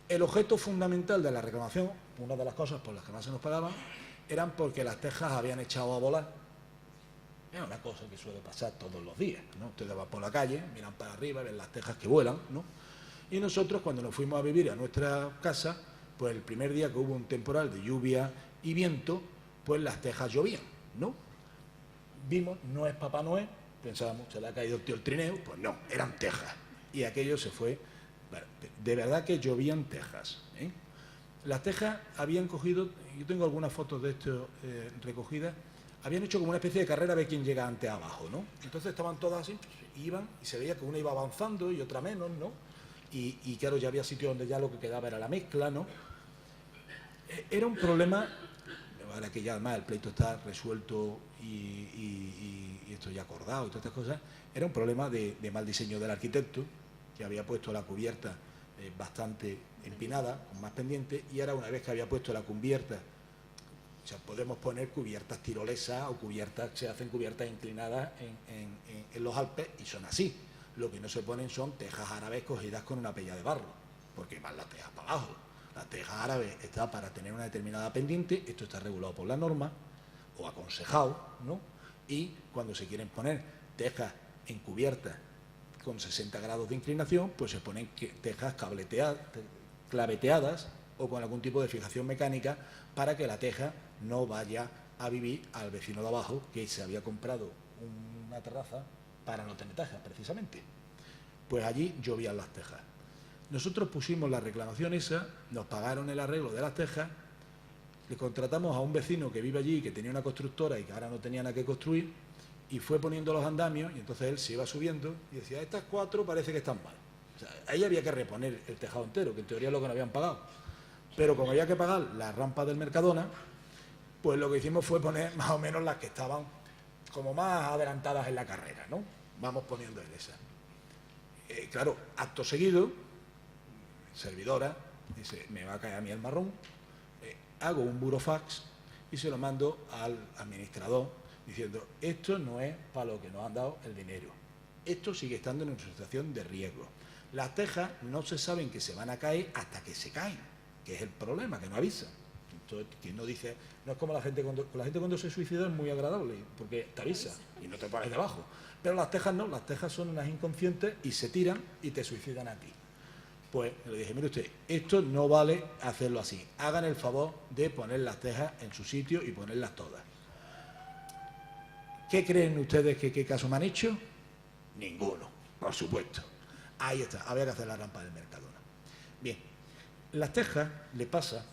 El objeto fundamental de la reclamación, una de las cosas por las que más se nos pagaban, eran porque las tejas habían echado a volar. Es una cosa que suele pasar todos los días, ¿no? Ustedes van por la calle, miran para arriba, ven las tejas que vuelan, ¿no? Y nosotros, cuando nos fuimos a vivir a nuestra casa, pues el primer día que hubo un temporal de lluvia y viento, pues las tejas llovían, ¿no? Vimos, no es Papá Noel, pensábamos, se le ha caído el tío el trineo, pues no, eran tejas. Y aquello se fue, bueno, de verdad que llovían tejas, ¿eh? Las tejas habían cogido, yo tengo algunas fotos de esto recogidas, habían hecho como una especie de carrera a ver quién llega antes abajo, ¿no? Entonces estaban todas así, iban, y se veía que una iba avanzando y otra menos, ¿no? Y claro, ya había sitios donde ya lo que quedaba era la mezcla, ¿no? Era un problema, ahora que ya además el pleito está resuelto y esto ya acordado y todas estas cosas, era un problema de mal diseño del arquitecto, que había puesto la cubierta bastante empinada, con más pendiente, y ahora una vez que había puesto la cubierta, o sea, podemos poner cubiertas tirolesas o cubiertas, se hacen cubiertas inclinadas en los Alpes y son así. Lo que no se ponen son tejas árabes cogidas con una pella de barro, porque van las tejas para abajo. La teja árabe está para tener una determinada pendiente, esto está regulado por la norma, o aconsejado, ¿no? Y cuando se quieren poner tejas encubiertas con 60 grados de inclinación, pues se ponen tejas claveteadas o con algún tipo de fijación mecánica para que la teja no vaya a vivir al vecino de abajo que se había comprado una terraza para no tener tejas, precisamente. Pues allí llovían las tejas. Nosotros pusimos la reclamación esa, nos pagaron el arreglo de las tejas, le contratamos a un vecino que vive allí, que tenía una constructora y que ahora no tenía nada que construir, y fue poniendo los andamios, y entonces él se iba subiendo y decía, estas 4 parece que están mal. O sea, ahí había que reponer el tejado entero, que en teoría es lo que nos habían pagado. Pero como había que pagar la rampa del Mercadona, Pues lo que hicimos fue poner más o menos las que estaban como más adelantadas en la carrera, ¿no? Vamos poniendo en esas. Claro, acto seguido, servidora, dice, me va a caer a mí el marrón, hago un burofax y se lo mando al administrador diciendo, esto no es para lo que nos han dado el dinero, esto sigue estando en una situación de riesgo. Las tejas no se saben que se van a caer hasta que se caen, que es el problema, que no avisan. Entonces, quien no dice, no es como la gente cuando se suicida es muy agradable, porque te avisa y no te pones debajo. Pero las tejas no, las tejas son unas inconscientes y se tiran y te suicidan a ti. Pues le dije, mire usted, esto no vale hacerlo así. Hagan el favor de poner las tejas en su sitio y ponerlas todas. ¿Qué creen ustedes que qué caso me han hecho? Ninguno, por supuesto. Ahí está, había que hacer la rampa del Mercadona. Bien, las tejas le pasa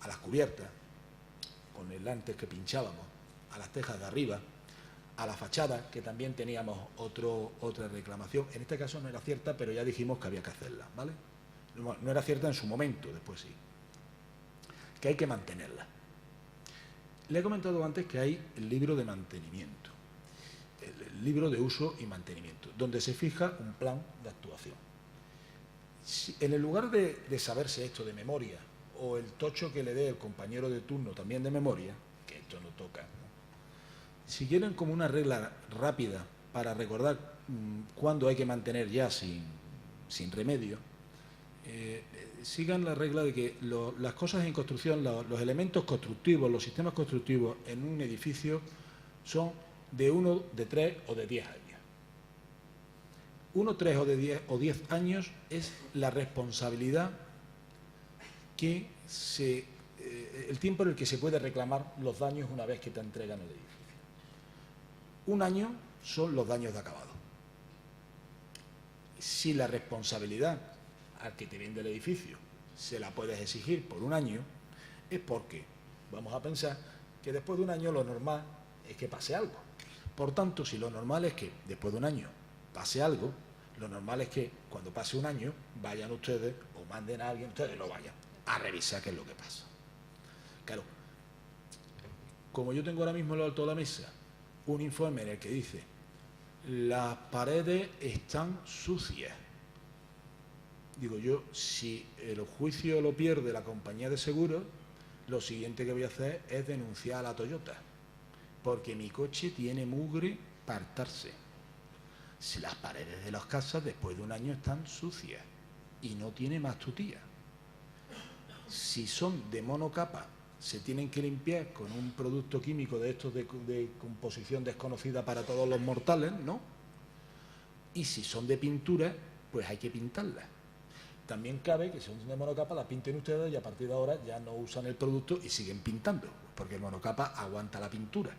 a las cubiertas, con el antes que pinchábamos, a las tejas de arriba, a la fachada, que también teníamos otra reclamación. En este caso no era cierta, pero ya dijimos que había que hacerla, ¿vale? No era cierta en su momento, después sí. Que hay que mantenerla. Le he comentado antes que hay el libro de mantenimiento, el libro de uso y mantenimiento, donde se fija un plan de actuación. Si, en el lugar de saberse esto de memoria, o el tocho que le dé el compañero de turno también de memoria, que esto no toca, ¿no? Si quieren como una regla rápida para recordar cuándo hay que mantener ya sin remedio, sigan la regla de que las cosas en construcción, los elementos constructivos, los sistemas constructivos en un edificio son de 1, de 3 o de 10 años. 1, 3 o 10 años es la responsabilidad que el tiempo en el que se puede reclamar los daños una vez que te entregan el edificio. 1 año son los daños de acabado. Si la responsabilidad al que te vende el edificio se la puedes exigir por 1 año, es porque vamos a pensar que después de 1 año lo normal es que pase algo. Por tanto, si lo normal es que después de 1 año pase algo, lo normal es que cuando pase 1 año vayan ustedes o manden a alguien, ustedes lo vayan a revisar qué es lo que pasa. Claro, como yo tengo ahora mismo en lo alto de la mesa un informe en el que dice las paredes están sucias, digo yo, si el juicio lo pierde la compañía de seguros, lo siguiente que voy a hacer es denunciar a la Toyota, porque mi coche tiene mugre para hartarse. Si las paredes de las casas después de 1 año están sucias y no tiene más tutía, si son de monocapa, se tienen que limpiar con un producto químico de estos de composición desconocida para todos los mortales, ¿no? Y si son de pintura, pues hay que pintarlas. También cabe que si son de monocapa las pinten ustedes y a partir de ahora ya no usan el producto y siguen pintando, porque el monocapa aguanta la pintura.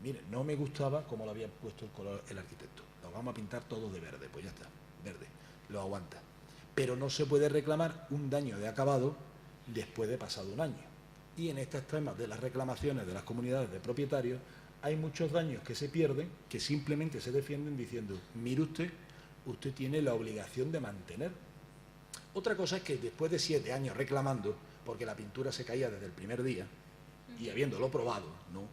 Miren, no me gustaba cómo lo había puesto el color el arquitecto. Lo vamos a pintar todo de verde, pues ya está, verde, lo aguanta. Pero no se puede reclamar un daño de acabado después de pasado 1 año. Y en estos temas de las reclamaciones de las comunidades de propietarios hay muchos daños que se pierden, que simplemente se defienden diciendo, mire usted tiene la obligación de mantener. Otra cosa es que después de 7 años reclamando, porque la pintura se caía desde el primer día, y habiéndolo probado, ¿no?,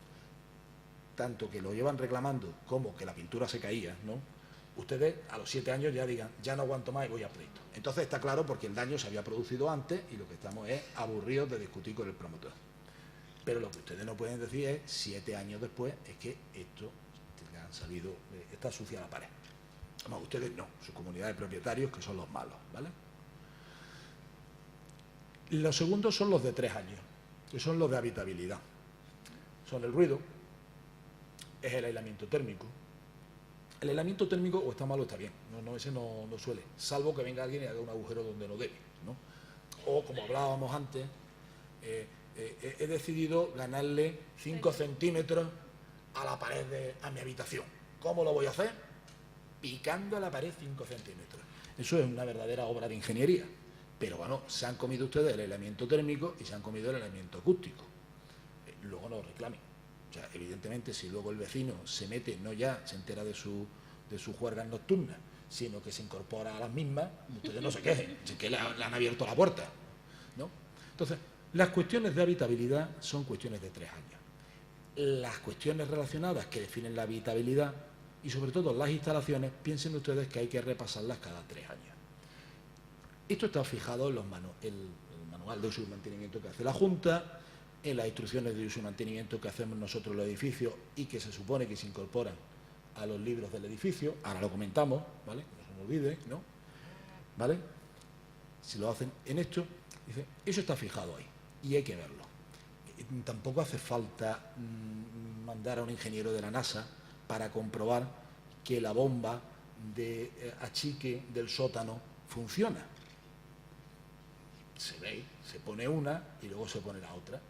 tanto que lo llevan reclamando como que la pintura se caía, ¿no?, ustedes a los 7 años ya digan, ya no aguanto más y voy a pleito. Entonces está claro porque el daño se había producido antes y lo que estamos es aburridos de discutir con el promotor. Pero lo que ustedes no pueden decir es, 7 años después, es que esto le han salido, está sucia la pared. Vamos, ustedes no, su comunidad de propietarios, que son los malos, ¿vale? Los segundos son los de 3 años, que son los de habitabilidad. Son el ruido, es el aislamiento térmico. El aislamiento térmico o está mal o está bien, ese no suele, salvo que venga alguien y haga un agujero donde no debe, ¿no? O como hablábamos antes, he decidido ganarle 5 centímetros a la pared a mi habitación. ¿Cómo lo voy a hacer? Picando a la pared 5 centímetros. Eso es una verdadera obra de ingeniería. Pero bueno, se han comido ustedes el aislamiento térmico y se han comido el aislamiento acústico. Luego no reclamen. O sea, evidentemente, si luego el vecino se mete, no ya se entera de sus juergas nocturnas, sino que se incorpora a las mismas, ustedes no se quejen, es que le han abierto la puerta, ¿no? Entonces, las cuestiones de habitabilidad son cuestiones de 3 años. las cuestiones relacionadas que definen la habitabilidad y sobre todo las instalaciones, piensen ustedes que hay que repasarlas cada 3 años. Esto está fijado en el manual de uso y mantenimiento que hace la Junta, en las instrucciones de uso y mantenimiento que hacemos nosotros en los edificios y que se supone que se incorporan a los libros del edificio. Ahora lo comentamos, ¿vale? No se me olvide, ¿no? ¿Vale? Si lo hacen en esto, dice, eso está fijado ahí y hay que verlo. Tampoco hace falta mandar a un ingeniero de la NASA para comprobar que la bomba de achique del sótano funciona. Se ve, se pone una y luego se pone la otra.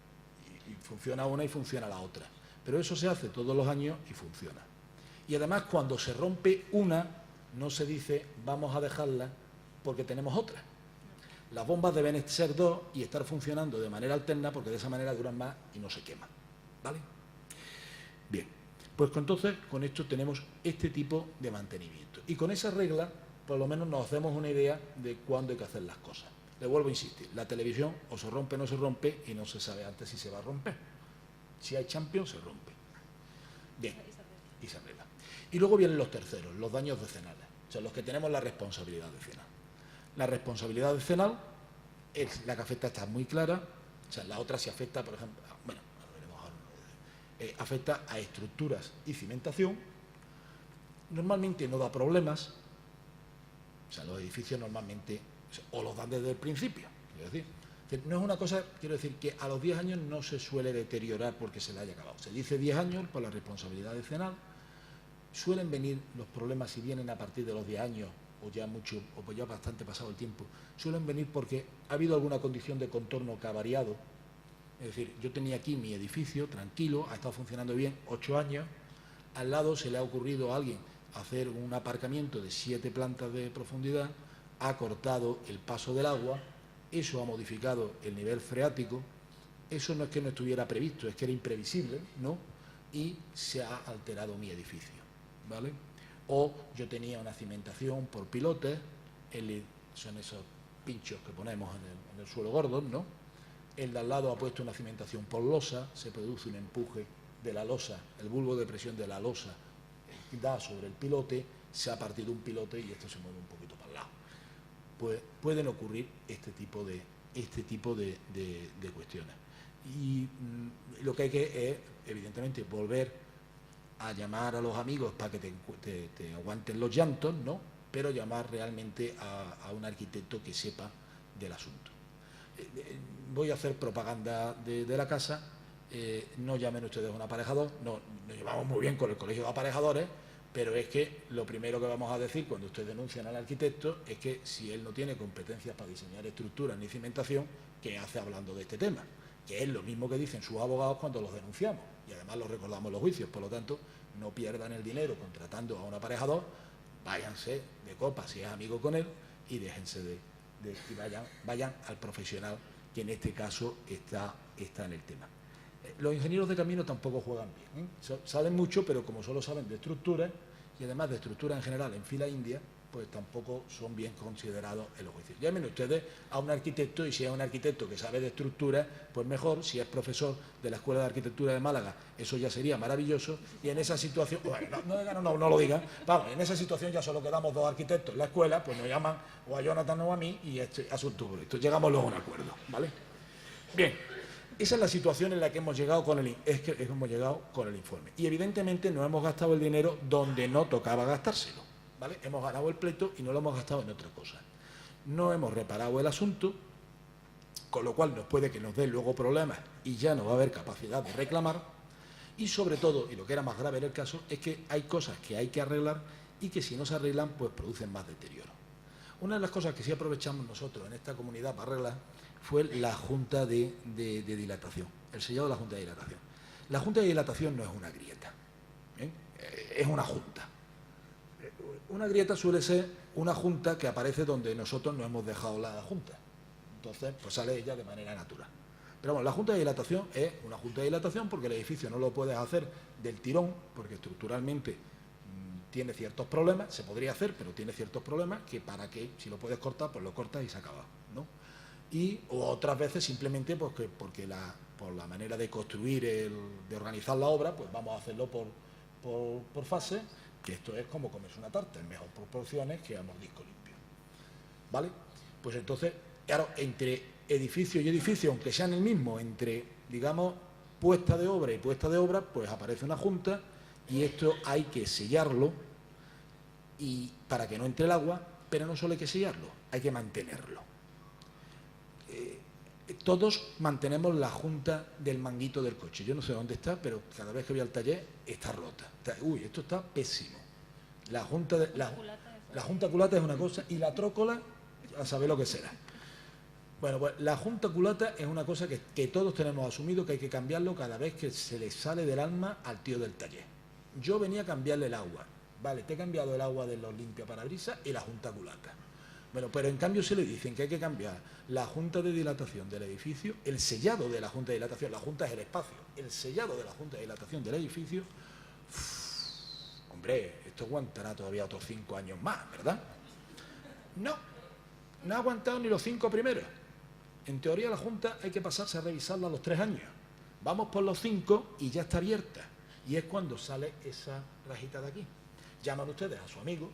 Y funciona una y funciona la otra. Pero eso se hace todos los años y funciona. Y además, cuando se rompe una, no se dice vamos a dejarla porque tenemos otra. Las bombas deben ser 2 y estar funcionando de manera alterna porque de esa manera duran más y no se queman. ¿Vale? Bien, pues entonces con esto tenemos este tipo de mantenimiento. Y con esa regla, por lo menos nos hacemos una idea de cuándo hay que hacer las cosas. Le vuelvo a insistir, la televisión o se rompe o no se rompe y no se sabe antes si se va a romper. Si hay Champions, se rompe. Bien, y se arregla. Y luego vienen los terceros, los daños decenales, o sea, los que tenemos la responsabilidad decenal. La responsabilidad decenal es la que afecta, está muy clara, o sea, la otra se afecta, por ejemplo, bueno, afecta a estructuras y cimentación, normalmente no da problemas, o sea, los edificios normalmente o los dan desde el principio, quiero decir. No es una cosa, quiero decir, que a los 10 años no se suele deteriorar porque se le haya acabado. Se dice 10 años por la responsabilidad decenal. Suelen venir los problemas, si vienen a partir de los 10 años, o ya mucho, o pues ya bastante pasado el tiempo, suelen venir porque ha habido alguna condición de contorno que ha variado. Es decir, yo tenía aquí mi edificio tranquilo, ha estado funcionando bien 8 años, al lado se le ha ocurrido a alguien hacer un aparcamiento de 7 plantas de profundidad, ha cortado el paso del agua, eso ha modificado el nivel freático, eso no es que no estuviera previsto, es que era imprevisible, ¿no? Y se ha alterado mi edificio, ¿vale? O yo tenía una cimentación por pilotes, son esos pinchos que ponemos en el suelo gordo, ¿no? El de al lado ha puesto una cimentación por losa, se produce un empuje de la losa, el bulbo de presión de la losa da sobre el pilote, se ha partido un pilote y esto se mueve un poquito para el lado. Pues pueden ocurrir este tipo de cuestiones. Y lo que hay que es, evidentemente, volver a llamar a los amigos para que te aguanten los llantos, ¿no? Pero llamar realmente a un arquitecto que sepa del asunto. Voy a hacer propaganda de la casa, no llamen ustedes a un aparejador, nos llevamos muy bien con el colegio de aparejadores, pero es que lo primero que vamos a decir cuando ustedes denuncian al arquitecto es que si él no tiene competencias para diseñar estructuras ni cimentación, ¿qué hace hablando de este tema? Que es lo mismo que dicen sus abogados cuando los denunciamos y además los recordamos en los juicios. Por lo tanto, no pierdan el dinero contratando a un aparejador, váyanse de copa si es amigo con él y déjense y vayan al profesional que en este caso está en el tema. Los ingenieros de camino tampoco juegan bien, ¿eh? Saben mucho, pero como solo saben de estructuras y además de estructuras en general en fila india, pues tampoco son bien considerados en los juicios. Llamen ustedes a un arquitecto y si es un arquitecto que sabe de estructuras, pues mejor. Si es profesor de la Escuela de Arquitectura de Málaga, eso ya sería maravilloso. Y en esa situación, bueno, no lo digan, vamos, en esa situación ya solo quedamos 2 arquitectos en la escuela, pues nos llaman o a Jonathan o a mí y asunto por esto. Llegamos luego a un acuerdo, ¿vale? Bien. Esa es la situación en la que hemos llegado con el informe. Y evidentemente no hemos gastado el dinero donde no tocaba gastárselo, ¿vale? Hemos ganado el pleito y no lo hemos gastado en otra cosa. No hemos reparado el asunto, con lo cual nos puede que nos dé luego problemas y ya no va a haber capacidad de reclamar. Y sobre todo, y lo que era más grave en el caso, es que hay cosas que hay que arreglar y que si no se arreglan, pues producen más deterioro. Una de las cosas que sí aprovechamos nosotros en esta comunidad para arreglar fue la Junta de Dilatación, el sellado de la Junta de Dilatación. La Junta de Dilatación no es una grieta, ¿eh? Es una junta. Una grieta suele ser una junta que aparece donde nosotros no hemos dejado la junta. Entonces, pues sale ella de manera natural. Pero bueno, la Junta de Dilatación es una Junta de Dilatación porque el edificio no lo puedes hacer del tirón, porque estructuralmente tiene ciertos problemas, se podría hacer, pero tiene ciertos problemas que para qué, si lo puedes cortar, pues lo cortas y se acaba, ¿no? o otras veces simplemente porque por la manera de construir, de organizar la obra, pues vamos a hacerlo por fase, que esto es como comerse una tarta, en mejor proporciones que a mordisco limpio. ¿Vale? Pues entonces, claro, entre edificio y edificio, aunque sean el mismo, entre, digamos, puesta de obra y puesta de obra, pues aparece una junta y esto hay que sellarlo y para que no entre el agua, pero no solo hay que sellarlo, hay que mantenerlo. Todos mantenemos la junta del manguito del coche. Yo no sé dónde está, pero cada vez que voy al taller está rota. Uy, esto está pésimo. La junta culata es una cosa y la trócola, a saber lo que será. Bueno, pues la junta culata es una cosa que todos tenemos asumido que hay que cambiarlo cada vez que se le sale del alma al tío del taller. Yo venía a cambiarle el agua. Vale, te he cambiado el agua de los limpiaparabrisas y la junta culata. Bueno, pero en cambio se le dicen que hay que cambiar la junta de dilatación del edificio, el sellado de la junta de dilatación, la junta es el espacio, el sellado de la junta de dilatación del edificio. Hombre, esto aguantará todavía otros 5 años más, ¿verdad? No ha aguantado ni los 5 primeros. En teoría la junta hay que pasarse a revisarla a los 3 años. Vamos por los 5 y ya está abierta. Y es cuando sale esa rajita de aquí. Llaman ustedes a su amigo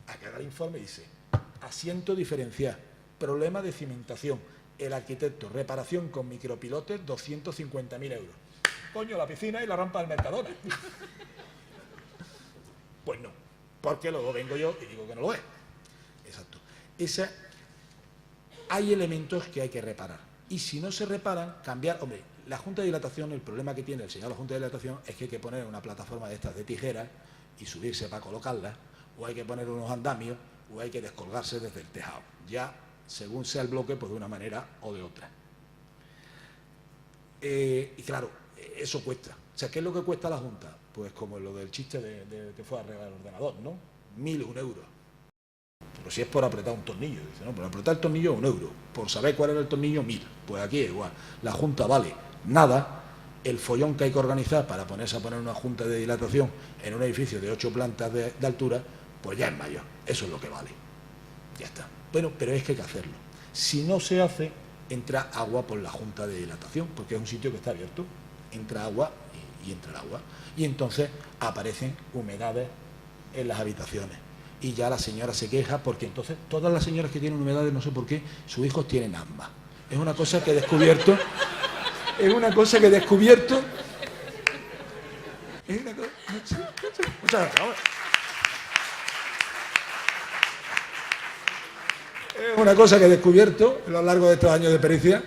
a que haga el informe y dice: asiento diferencial, problema de cimentación, el arquitecto, reparación con micropilotes, 250.000 euros. Coño, la piscina y la rampa del Mercadona. Pues no, porque luego vengo yo y digo que no lo es. Exacto. Hay elementos que hay que reparar. Y si no se reparan, cambiar. Hombre, la junta de dilatación, el problema que tiene el señor de la junta de dilatación es que hay que poner una plataforma de estas de tijeras y subirse para colocarla, o hay que poner unos andamios, o hay que descolgarse desde el tejado. Ya, según sea el bloque, pues de una manera o de otra. Y claro, eso cuesta. O sea, ¿qué es lo que cuesta la Junta? Pues como lo del chiste de que fue a arreglar el ordenador, ¿no? 1.001 euros. Pero si es por apretar un tornillo, dice, no, por apretar el tornillo 1 euro. Por saber cuál era el tornillo, 1.000. Pues aquí es igual. La Junta vale nada. El follón que hay que organizar para ponerse a poner una junta de dilatación en un edificio de 8 plantas de altura, pues ya es mayor. Eso es lo que vale. Ya está. Bueno, pero es que hay que hacerlo. Si no se hace, entra agua por la junta de dilatación, porque es un sitio que está abierto. Entra agua y entra el agua. Y entonces aparecen humedades en las habitaciones. Y ya la señora se queja porque entonces todas las señoras que tienen humedades, no sé por qué, sus hijos tienen asma. Es una cosa que he descubierto. Es una cosa que he descubierto. Es una cosa. Muchas gracias. Es una cosa que he descubierto a lo largo de estos años de pericia.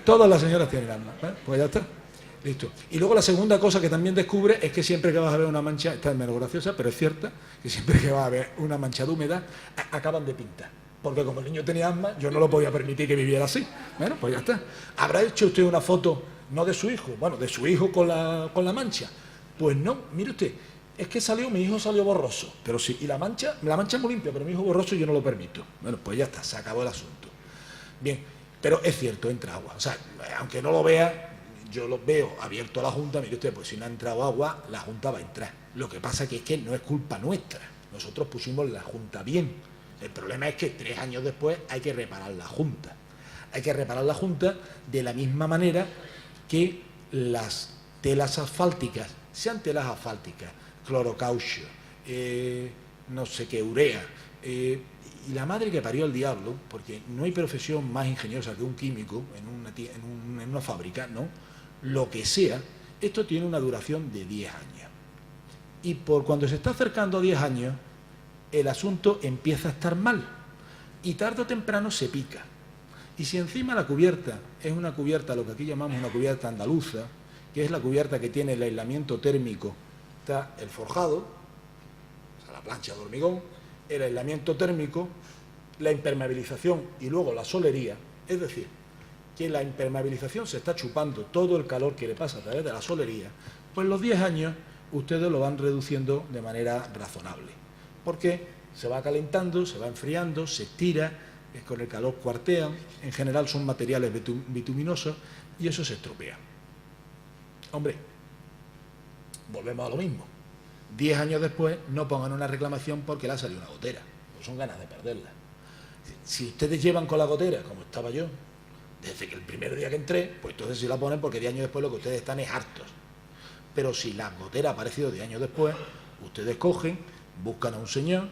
Todas las señoras tienen asma. Pues ya está. Listo. Y luego la segunda cosa que también descubre es que siempre que vas a ver una mancha, esta es menos graciosa, pero es cierta, que siempre que vas a ver una mancha de humedad, acaban de pintar. Porque como el niño tenía asma, yo no lo podía permitir que viviera así. Bueno, pues ya está. ¿Habrá hecho usted una foto, no de su hijo, bueno, de su hijo con la mancha? Pues no, mire usted, es que mi hijo salió borroso. Pero sí, y la mancha es muy limpia, pero mi hijo borroso yo no lo permito. Bueno, pues ya está, se acabó el asunto. Bien, pero es cierto, entra agua. O sea, aunque no lo vea, yo lo veo abierto a la Junta, mire usted, pues si no ha entrado agua, la Junta va a entrar. Lo que pasa que es que no es culpa nuestra. Nosotros pusimos la Junta bien. El problema es que 3 años después hay que reparar la Junta. Hay que reparar la Junta de la misma manera que las telas asfálticas, sean telas asfálticas, clorocaucho, no sé qué, urea, y la madre que parió al diablo, porque no hay profesión más ingeniosa que un químico en una fábrica, ¿no? Lo que sea, esto tiene una duración de 10 años. Y por cuando se está acercando a 10 años, el asunto empieza a estar mal y tarde o temprano se pica. Y si encima la cubierta es una cubierta, lo que aquí llamamos una cubierta andaluza, que es la cubierta que tiene el aislamiento térmico, está el forjado, o sea, la plancha de hormigón, el aislamiento térmico, la impermeabilización y luego la solería, es decir, que la impermeabilización se está chupando todo el calor que le pasa a través de la solería, pues los 10 años ustedes lo van reduciendo de manera razonable. Porque se va calentando, se va enfriando, se estira, con el calor cuartean, en general son materiales bituminosos y eso se estropea. Hombre, volvemos a lo mismo. 10 años después no pongan una reclamación porque le ha salido una gotera, pues son ganas de perderla. Si ustedes llevan con la gotera, como estaba yo, desde que el primer día que entré, pues entonces sí la ponen, porque 10 años después lo que ustedes están es hartos. Pero si la gotera ha aparecido 10 años después, ustedes cogen, buscan a un señor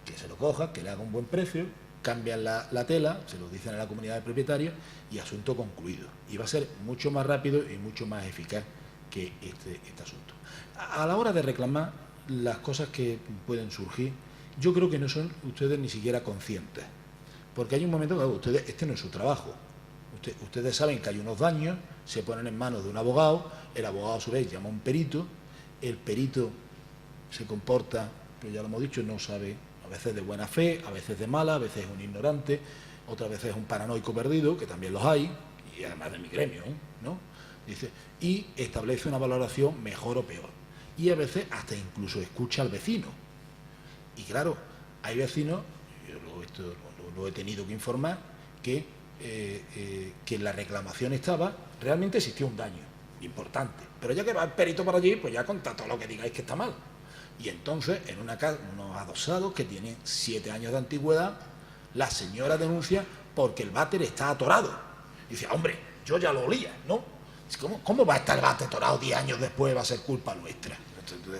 que se lo coja, que le haga un buen precio, cambian la tela, se lo dicen a la comunidad de propietarios y asunto concluido. Y va a ser mucho más rápido y mucho más eficaz que este asunto. A la hora de reclamar las cosas que pueden surgir, yo creo que no son ustedes ni siquiera conscientes. Porque hay un momento que ustedes, este no es su trabajo. Ustedes saben que hay unos daños, se ponen en manos de un abogado, el abogado a su vez llama a un perito, el perito se comporta, pues ya lo hemos dicho, no sabe, a veces de buena fe, a veces de mala, a veces es un ignorante, otras veces es un paranoico perdido, que también los hay, y además de mi gremio, ¿no? Dice, y establece una valoración mejor o peor. Y a veces hasta incluso escucha al vecino. Y claro, hay vecinos, yo lo he tenido que informar, que la reclamación estaba, realmente existía un daño importante, pero ya que va el perito para allí, pues ya conta todo lo que digáis que está mal. Y entonces, en una casa, unos adosados que tienen 7 años de antigüedad, la señora denuncia porque el váter está atorado. Y dice, hombre, yo ya lo olía, ¿no? ¿Cómo va a estar el váter atorado 10 años después? Va a ser culpa nuestra.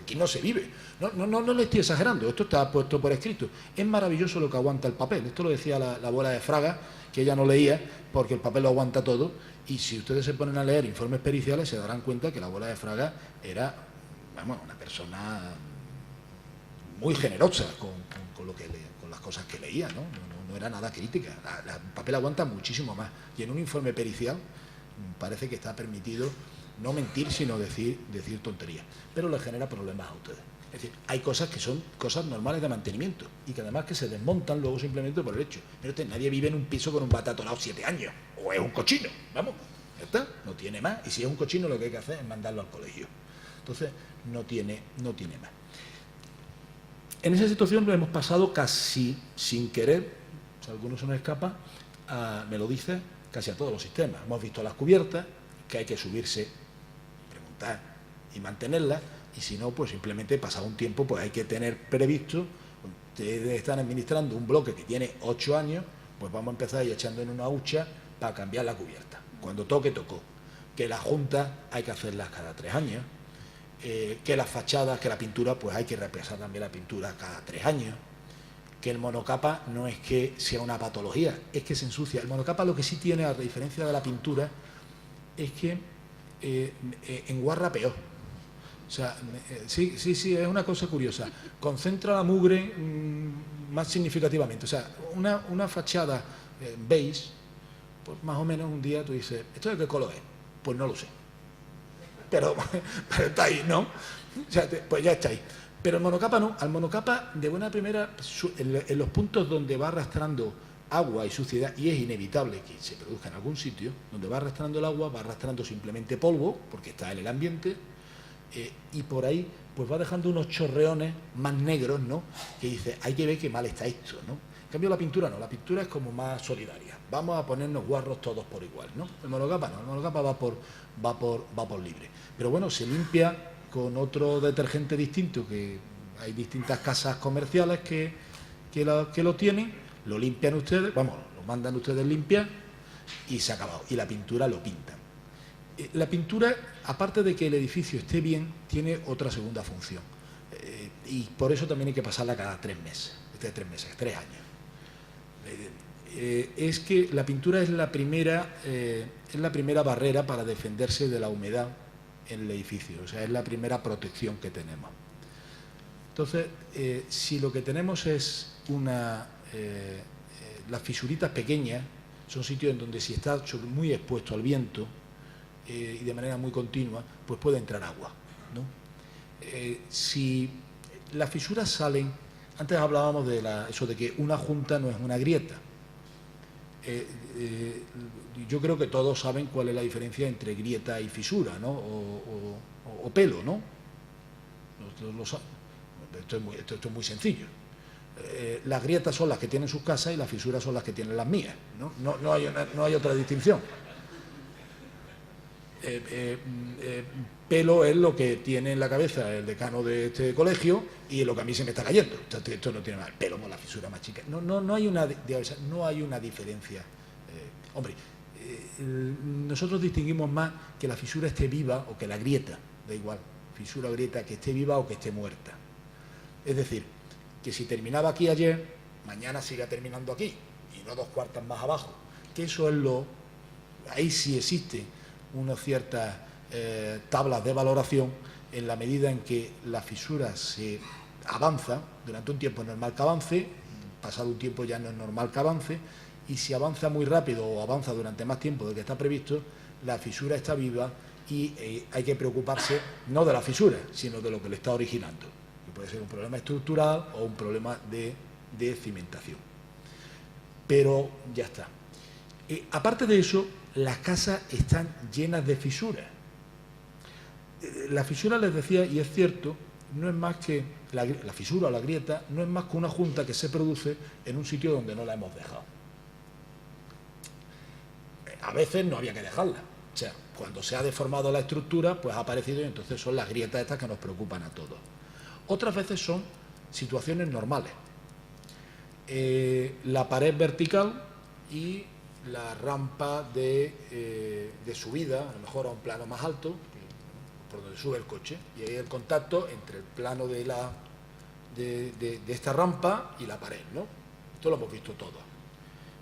Aquí no se vive. No le estoy exagerando, esto está puesto por escrito. Es maravilloso lo que aguanta el papel. Esto lo decía la abuela de Fraga, que ella no leía porque el papel lo aguanta todo. Y si ustedes se ponen a leer informes periciales, se darán cuenta que la abuela de Fraga era, vamos, una persona muy generosa con las cosas que leía, ¿no? No era nada crítica. El papel aguanta muchísimo más. Y en un informe pericial parece que está permitido no mentir, sino decir tonterías. Pero les genera problemas a ustedes. Es decir, hay cosas que son cosas normales de mantenimiento y que además que se desmontan luego simplemente por el hecho. Pero nadie vive en un piso con un váter atorado 7 años. O es un cochino, vamos, ya está, no tiene más. Y si es un cochino, lo que hay que hacer es mandarlo al colegio. Entonces, no tiene más. En esa situación lo hemos pasado casi sin querer, si alguno se nos escapa, me lo dice, casi a todos los sistemas. Hemos visto las cubiertas, que hay que subirse, preguntar y mantenerlas, y si no, pues simplemente pasado un tiempo, pues hay que tener previsto, ustedes están administrando un bloque que tiene 8 años, pues vamos a empezar ahí echando en una hucha para cambiar la cubierta. Cuando toque, tocó. Que las juntas hay que hacerlas cada 3 años, que las fachadas, que la pintura, pues hay que repasar también la pintura cada 3 años, que el monocapa no es que sea una patología, es que se ensucia. El monocapa lo que sí tiene, a diferencia de la pintura, es que enguarra peor. O sea, sí, es una cosa curiosa. Concentra la mugre más significativamente. O sea, una fachada beige, pues más o menos un día tú dices, ¿esto de qué color es? Pues no lo sé. Pero está ahí, ¿no? O sea, pues ya está ahí. Pero el monocapa no. Al monocapa, de buena primera, en los puntos donde va arrastrando agua y suciedad, y es inevitable que se produzca en algún sitio, donde va arrastrando el agua, va arrastrando simplemente polvo, porque está en el ambiente, y por ahí pues va dejando unos chorreones más negros, ¿no? Que dice, hay que ver qué mal está esto, ¿no? En cambio la pintura no, la pintura es como más solidaria. Vamos a ponernos guarros todos por igual, ¿no? El monocapa no, el monocapa va por libre. Pero bueno, se limpia con otro detergente distinto, que hay distintas casas comerciales que lo tienen, lo limpian ustedes, vamos, lo mandan ustedes limpiar y se ha acabado. Y la pintura lo pintan. La pintura, aparte de que el edificio esté bien, tiene otra segunda función. Y por eso también hay que pasarla cada 3 meses, 3 años. Es que la pintura es la primera barrera para defenderse de la humedad en el edificio, o sea, es la primera protección que tenemos. Entonces, si lo que tenemos es las fisuritas pequeñas, son sitios en donde si está muy expuesto al viento y de manera muy continua, pues puede entrar agua, ¿no? Si las fisuras salen, antes hablábamos de eso de que una junta no es una grieta. Yo creo que todos saben cuál es la diferencia entre grieta y fisura, ¿no? O pelo, ¿no? Esto es muy sencillo. Las grietas son las que tienen sus casas y las fisuras son las que tienen las mías, ¿no? No hay otra distinción. pelo es lo que tiene en la cabeza el decano de este colegio y lo que a mí se me está cayendo. Esto no tiene nada, el pelo con la fisura más chica. No hay una diferencia. Hombre, nosotros distinguimos más que la fisura esté viva o que la grieta, da igual, fisura o grieta, que esté viva o que esté muerta. Es decir, que si terminaba aquí ayer, mañana siga terminando aquí y no 2 cuartas más abajo. Que eso es ahí sí existe unas ciertas tablas de valoración en la medida en que la fisura se avanza, durante un tiempo es normal que avance, pasado un tiempo ya no es normal que avance, y si avanza muy rápido o avanza durante más tiempo del que está previsto, la fisura está viva y hay que preocuparse no de la fisura, sino de lo que le está originando, que puede ser un problema estructural o un problema de cimentación. Pero ya está. Aparte de eso, las casas están llenas de fisuras. La fisura, les decía, y es cierto, no es más que la fisura o la grieta, no es más que una junta que se produce en un sitio donde no la hemos dejado. A veces no había que dejarla. O sea, cuando se ha deformado la estructura, pues ha aparecido y entonces son las grietas estas que nos preocupan a todos. Otras veces son situaciones normales. La pared vertical y la rampa de subida, a lo mejor a un plano más alto, por donde sube el coche, y ahí el contacto entre el plano de esta rampa y la pared, ¿no? Esto lo hemos visto todo.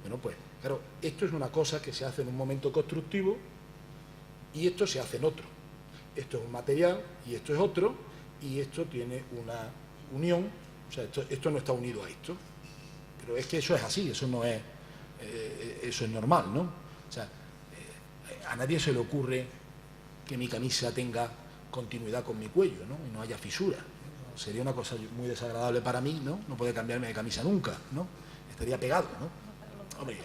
Bueno, pues, claro, esto es una cosa que se hace en un momento constructivo y esto se hace en otro. Esto es un material y esto es otro, y esto tiene una unión, o sea, esto no está unido a esto, pero es que eso es así, eso no es... eso es normal, ¿no? O sea, a nadie se le ocurre que mi camisa tenga continuidad con mi cuello, ¿no? Y no haya fisura. Sería una cosa muy desagradable para mí, ¿no? No poder cambiarme de camisa nunca, ¿no? Estaría pegado, ¿no? Hombre,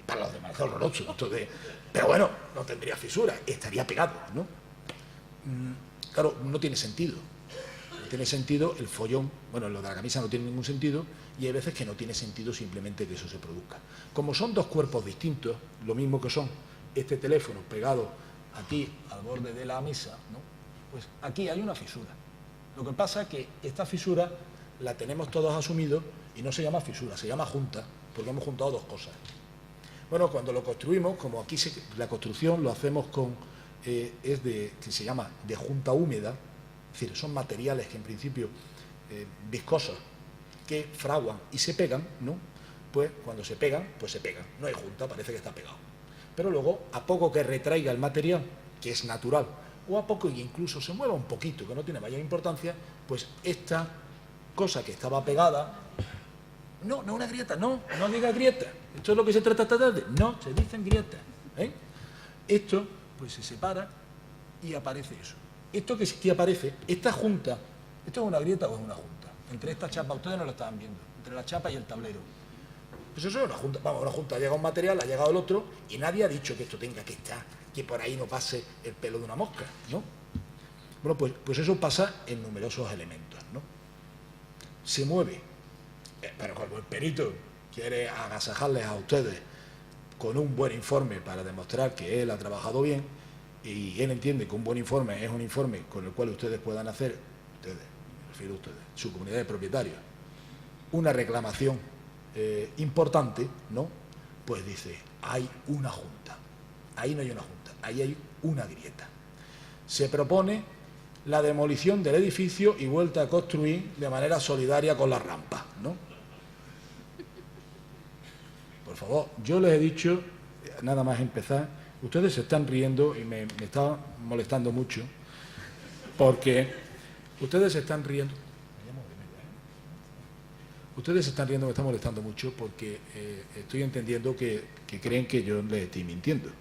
para los demás es horroroso. Pero bueno, no tendría fisura, estaría pegado, ¿no? Claro, no tiene sentido. No tiene sentido el follón. Bueno, lo de la camisa no tiene ningún sentido, y hay veces que no tiene sentido simplemente que eso se produzca. Como son 2 cuerpos distintos, lo mismo que son este teléfono pegado aquí al borde de la mesa, ¿no? Pues aquí hay una fisura. Lo que pasa es que esta fisura la tenemos todos asumido y no se llama fisura, se llama junta, porque hemos juntado 2 cosas. Bueno, cuando lo construimos, como aquí la construcción lo hacemos con, que se llama de junta húmeda, es decir, son materiales que en principio viscosos, que fraguan y se pegan, ¿no? Pues cuando se pegan, pues se pegan. No hay junta, parece que está pegado. Pero luego, a poco que retraiga el material, que es natural, o a poco que incluso se mueva un poquito, que no tiene mayor importancia, pues esta cosa que estaba pegada, no una grieta, no diga grieta. Esto es lo que se trata esta tarde. No, se dicen grietas. Esto, pues se separa y aparece eso. Esto que sí aparece, esta junta, ¿esto es una grieta o es una junta? Entre esta chapa, ustedes no lo estaban viendo, entre la chapa y el tablero. Pues eso es una junta. Vamos, una junta, ha llegado un material, ha llegado el otro, y nadie ha dicho que esto tenga que estar, que por ahí no pase el pelo de una mosca, ¿no? Bueno, pues eso pasa en numerosos elementos, ¿no? Se mueve, pero como el perito quiere agasajarles a ustedes con un buen informe para demostrar que él ha trabajado bien, y él entiende que un buen informe es un informe con el cual ustedes puedan hacer, me refiero a ustedes, su comunidad de propietarios, una reclamación importante, ¿no? Pues dice, hay una junta. Ahí no hay una junta, ahí hay una grieta. Se propone la demolición del edificio y vuelta a construir de manera solidaria con la rampa, ¿no? Por favor, yo les he dicho, nada más empezar, ustedes se están riendo y me está molestando mucho, porque ustedes se están riendo. Ustedes se están riendo, me está molestando mucho, porque estoy entendiendo que creen que yo les estoy mintiendo.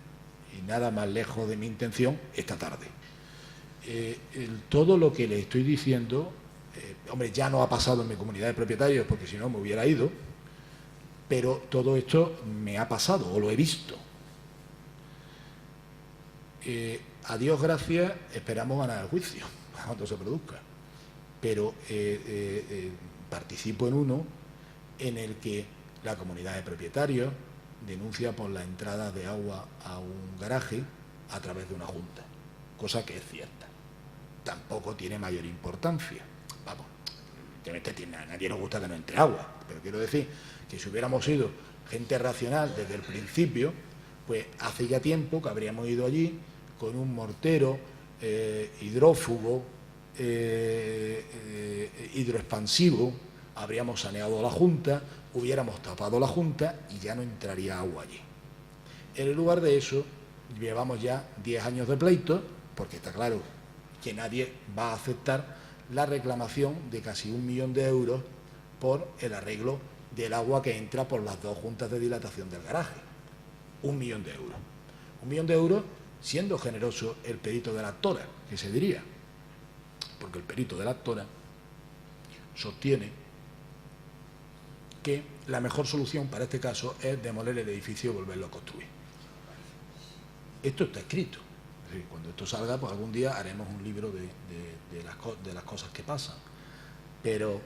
Y nada más lejos de mi intención esta tarde. Todo lo que les estoy diciendo, hombre, ya no ha pasado en mi comunidad de propietarios, porque si no me hubiera ido, pero todo esto me ha pasado o lo he visto. A Dios gracias, esperamos ganar el juicio cuando se produzca. Pero participo en uno en el que la comunidad de propietarios denuncia por la entrada de agua a un garaje a través de una junta. cosa que es cierta. Tampoco tiene mayor importancia. Vamos, a nadie nos gusta que no entre agua, pero quiero decir que si hubiéramos sido gente racional desde el principio, pues hace ya tiempo que habríamos ido allí con un mortero, hidrófugo, hidroexpansivo, habríamos saneado la junta, hubiéramos tapado la junta y ya no entraría agua allí. En lugar de eso, llevamos ya 10 años de pleito, porque está claro que nadie va a aceptar la reclamación de casi 1 millón de euros por el arreglo del agua que entra por las 2 juntas de dilatación del garaje. 1 millón de euros. 1 millón de euros siendo generoso el perito de la actora, que se diría, porque el perito de la actora sostiene que la mejor solución para este caso es demoler el edificio y volverlo a construir. Esto está escrito. Es decir, cuando esto salga, pues algún día haremos un libro de las cosas que pasan. Pero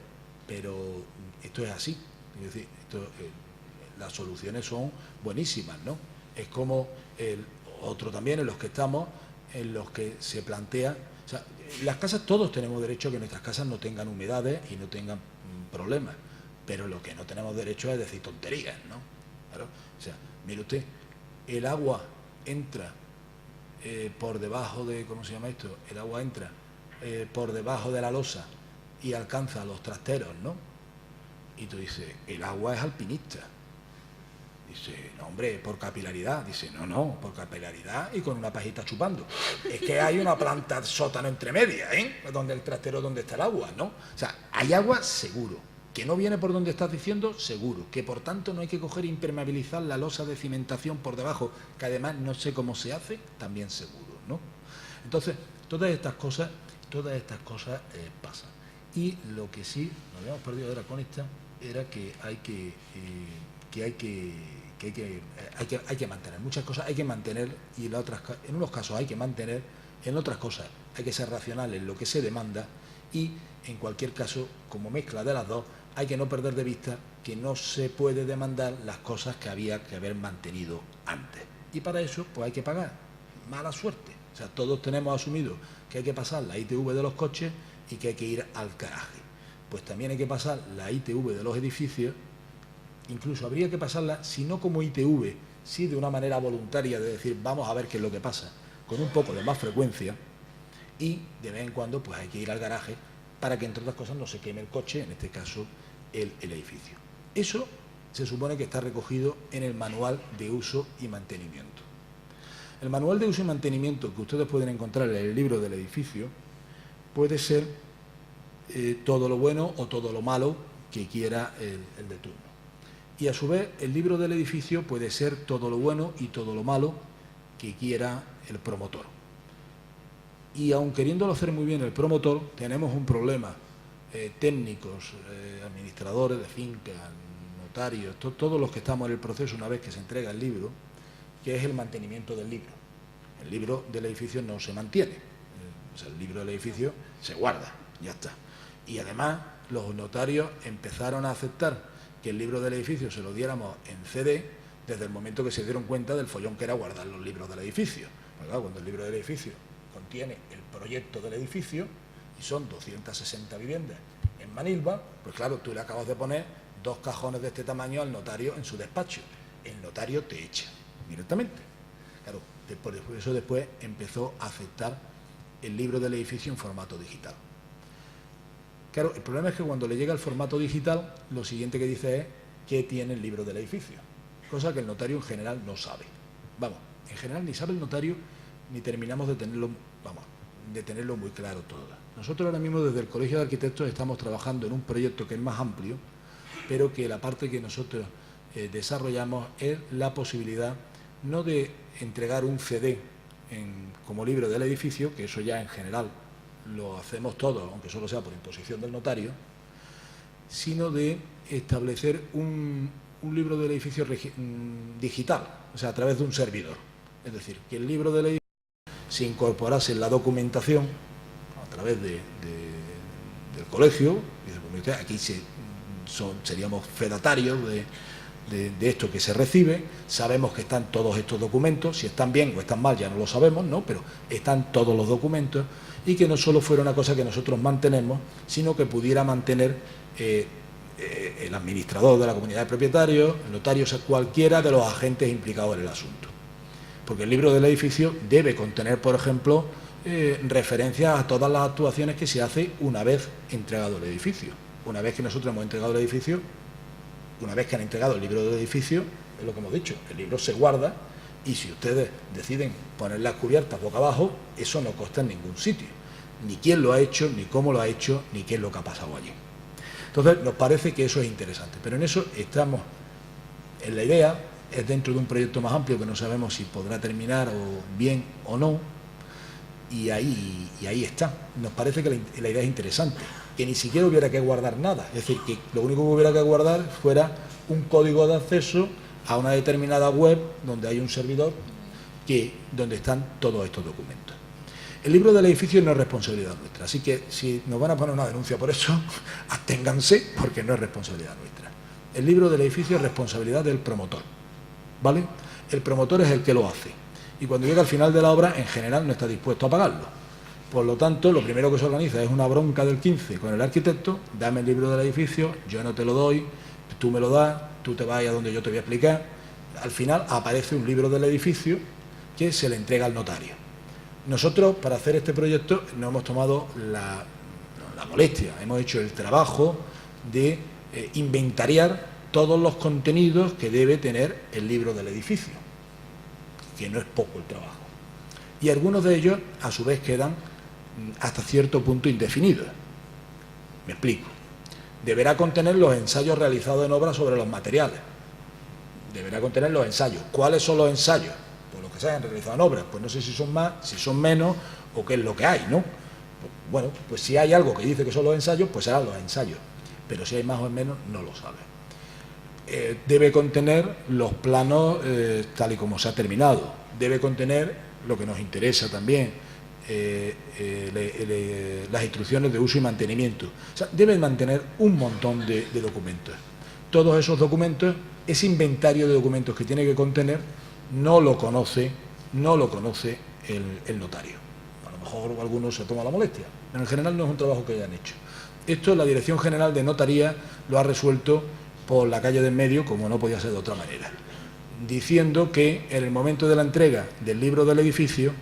esto es así. Es decir, las soluciones son buenísimas, ¿no? Es como otro también en los que estamos, en los que se plantea... O sea, las casas, todos tenemos derecho a que nuestras casas no tengan humedades y no tengan problemas, pero lo que no tenemos derecho es decir tonterías, ¿no? Claro. O sea, mire usted, el agua entra por debajo de... ¿Cómo se llama esto? El agua entra por debajo de la losa y alcanza los trasteros, ¿no? Y tú dices, el agua es alpinista. Dice, no, hombre, por capilaridad. Dice, no, por capilaridad y con una pajita chupando. Es que hay una planta sótano entre medias, donde el trastero, donde está el agua, ¿no? O sea, hay agua seguro. Que no viene por donde estás diciendo, seguro. Que por tanto no hay que coger e impermeabilizar la losa de cimentación por debajo, que además no sé cómo se hace, también seguro, ¿no? Entonces, todas estas cosas pasan. Y lo que sí nos habíamos perdido ahora con esta era que hay que mantener muchas cosas, hay que mantener, y en unos casos hay que mantener, en otras cosas hay que ser racional en lo que se demanda, y en cualquier caso, como mezcla de las dos, hay que no perder de vista que no se puede demandar las cosas que había que haber mantenido antes. Y para eso, pues hay que pagar. Mala suerte. O sea, todos tenemos asumido que hay que pasar la ITV de los coches y que hay que ir al garaje. Pues también hay que pasar la ITV de los edificios. Incluso habría que pasarla, si no como ITV, sí de una manera voluntaria, de decir, vamos a ver qué es lo que pasa, con un poco de más frecuencia, y de vez en cuando pues hay que ir al garaje para que, entre otras cosas, no se queme el coche, en este caso el edificio. Eso se supone que está recogido en el manual de uso y mantenimiento. El manual de uso y mantenimiento que ustedes pueden encontrar en el libro del edificio puede ser todo lo bueno o todo lo malo que quiera el de turno. Y a su vez el libro del edificio puede ser todo lo bueno y todo lo malo que quiera el promotor. Y aun queriéndolo hacer muy bien el promotor, tenemos un problema. Técnicos, administradores de fincas, notarios, todos los que estamos en el proceso una vez que se entrega el libro, que es el mantenimiento del libro. El libro del edificio no se mantiene, o sea, el libro del edificio se guarda, ya está. Y además los notarios empezaron a aceptar que el libro del edificio se lo diéramos en CD desde el momento que se dieron cuenta del follón que era guardar los libros del edificio. Pues claro, cuando el libro del edificio contiene el proyecto del edificio y son 260 viviendas en Manilva, pues claro, tú le acabas de poner 2 cajones de este tamaño al notario en su despacho. El notario te echa directamente. Claro, por eso después empezó a aceptar el libro del edificio en formato digital. Claro, el problema es que cuando le llega el formato digital, lo siguiente que dice es qué tiene el libro del edificio, cosa que el notario en general no sabe. Vamos, en general ni sabe el notario ni terminamos de tenerlo muy claro todo. Nosotros ahora mismo desde el Colegio de Arquitectos estamos trabajando en un proyecto que es más amplio, pero que la parte que nosotros desarrollamos es la posibilidad no de entregar un CD como libro del edificio, que eso ya en general lo hacemos todos, aunque solo sea por imposición del notario, sino de establecer un libro del edificio digital, o sea, a través de un servidor. Es decir, que el libro del edificio se incorporase en la documentación a través del colegio, y aquí seríamos fedatarios de esto que se recibe, sabemos que están todos estos documentos, si están bien o están mal ya no lo sabemos, ¿no? Pero están todos los documentos, y que no solo fuera una cosa que nosotros mantenemos, sino que pudiera mantener el administrador de la comunidad de propietarios, el notario, o sea, cualquiera de los agentes implicados en el asunto. Porque el libro del edificio debe contener, por ejemplo, referencias a todas las actuaciones que se hace una vez entregado el edificio. Una vez que nosotros hemos entregado el edificio, una vez que han entregado el libro del edificio, es lo que hemos dicho, el libro se guarda, y si ustedes deciden poner las cubiertas boca abajo, eso no consta en ningún sitio. Ni quién lo ha hecho, ni cómo lo ha hecho, ni qué es lo que ha pasado allí. Entonces, nos parece que eso es interesante, pero en eso estamos, en la idea, es dentro de un proyecto más amplio que no sabemos si podrá terminar o bien o no, y ahí está. Nos parece que la idea es interesante, que ni siquiera hubiera que guardar nada, es decir, que lo único que hubiera que guardar fuera un código de acceso a una determinada web donde hay un servidor donde están todos estos documentos. El libro del edificio no es responsabilidad nuestra, así que si nos van a poner una denuncia por eso, absténganse, porque no es responsabilidad nuestra. El libro del edificio es responsabilidad del promotor, ¿vale? El promotor es el que lo hace, y cuando llega al final de la obra, en general no está dispuesto a pagarlo. Por lo tanto, lo primero que se organiza es una bronca del 15 con el arquitecto: dame el libro del edificio, yo no te lo doy, tú me lo das, tú te vas a donde yo te voy a explicar. Al final aparece un libro del edificio que se le entrega al notario. Nosotros, para hacer este proyecto, nos hemos tomado la molestia, hemos hecho el trabajo de inventariar todos los contenidos que debe tener el libro del edificio, que no es poco el trabajo. Y algunos de ellos, a su vez, quedan hasta cierto punto indefinidos. Me explico. Deberá contener los ensayos realizados en obra sobre los materiales. Deberá contener los ensayos. ¿Cuáles son los ensayos? Pues los que se hayan realizado en obra. Pues no sé si son más, si son menos, o qué es lo que hay, ¿no? Bueno, pues si hay algo que dice que son los ensayos, pues serán los ensayos. Pero si hay más o menos, no lo sabe. Debe contener los planos tal y como se ha terminado. Debe contener lo que nos interesa también, las instrucciones de uso y mantenimiento. O sea, deben mantener un montón de documentos. Todos esos documentos, ese inventario de documentos que tiene que contener, no lo conoce el notario. A lo mejor algunos se toma la molestia, pero en general no es un trabajo que hayan hecho. Esto la Dirección General de Notaría lo ha resuelto por la calle de en medio, como no podía ser de otra manera, diciendo que en el momento de la entrega del libro del edificio,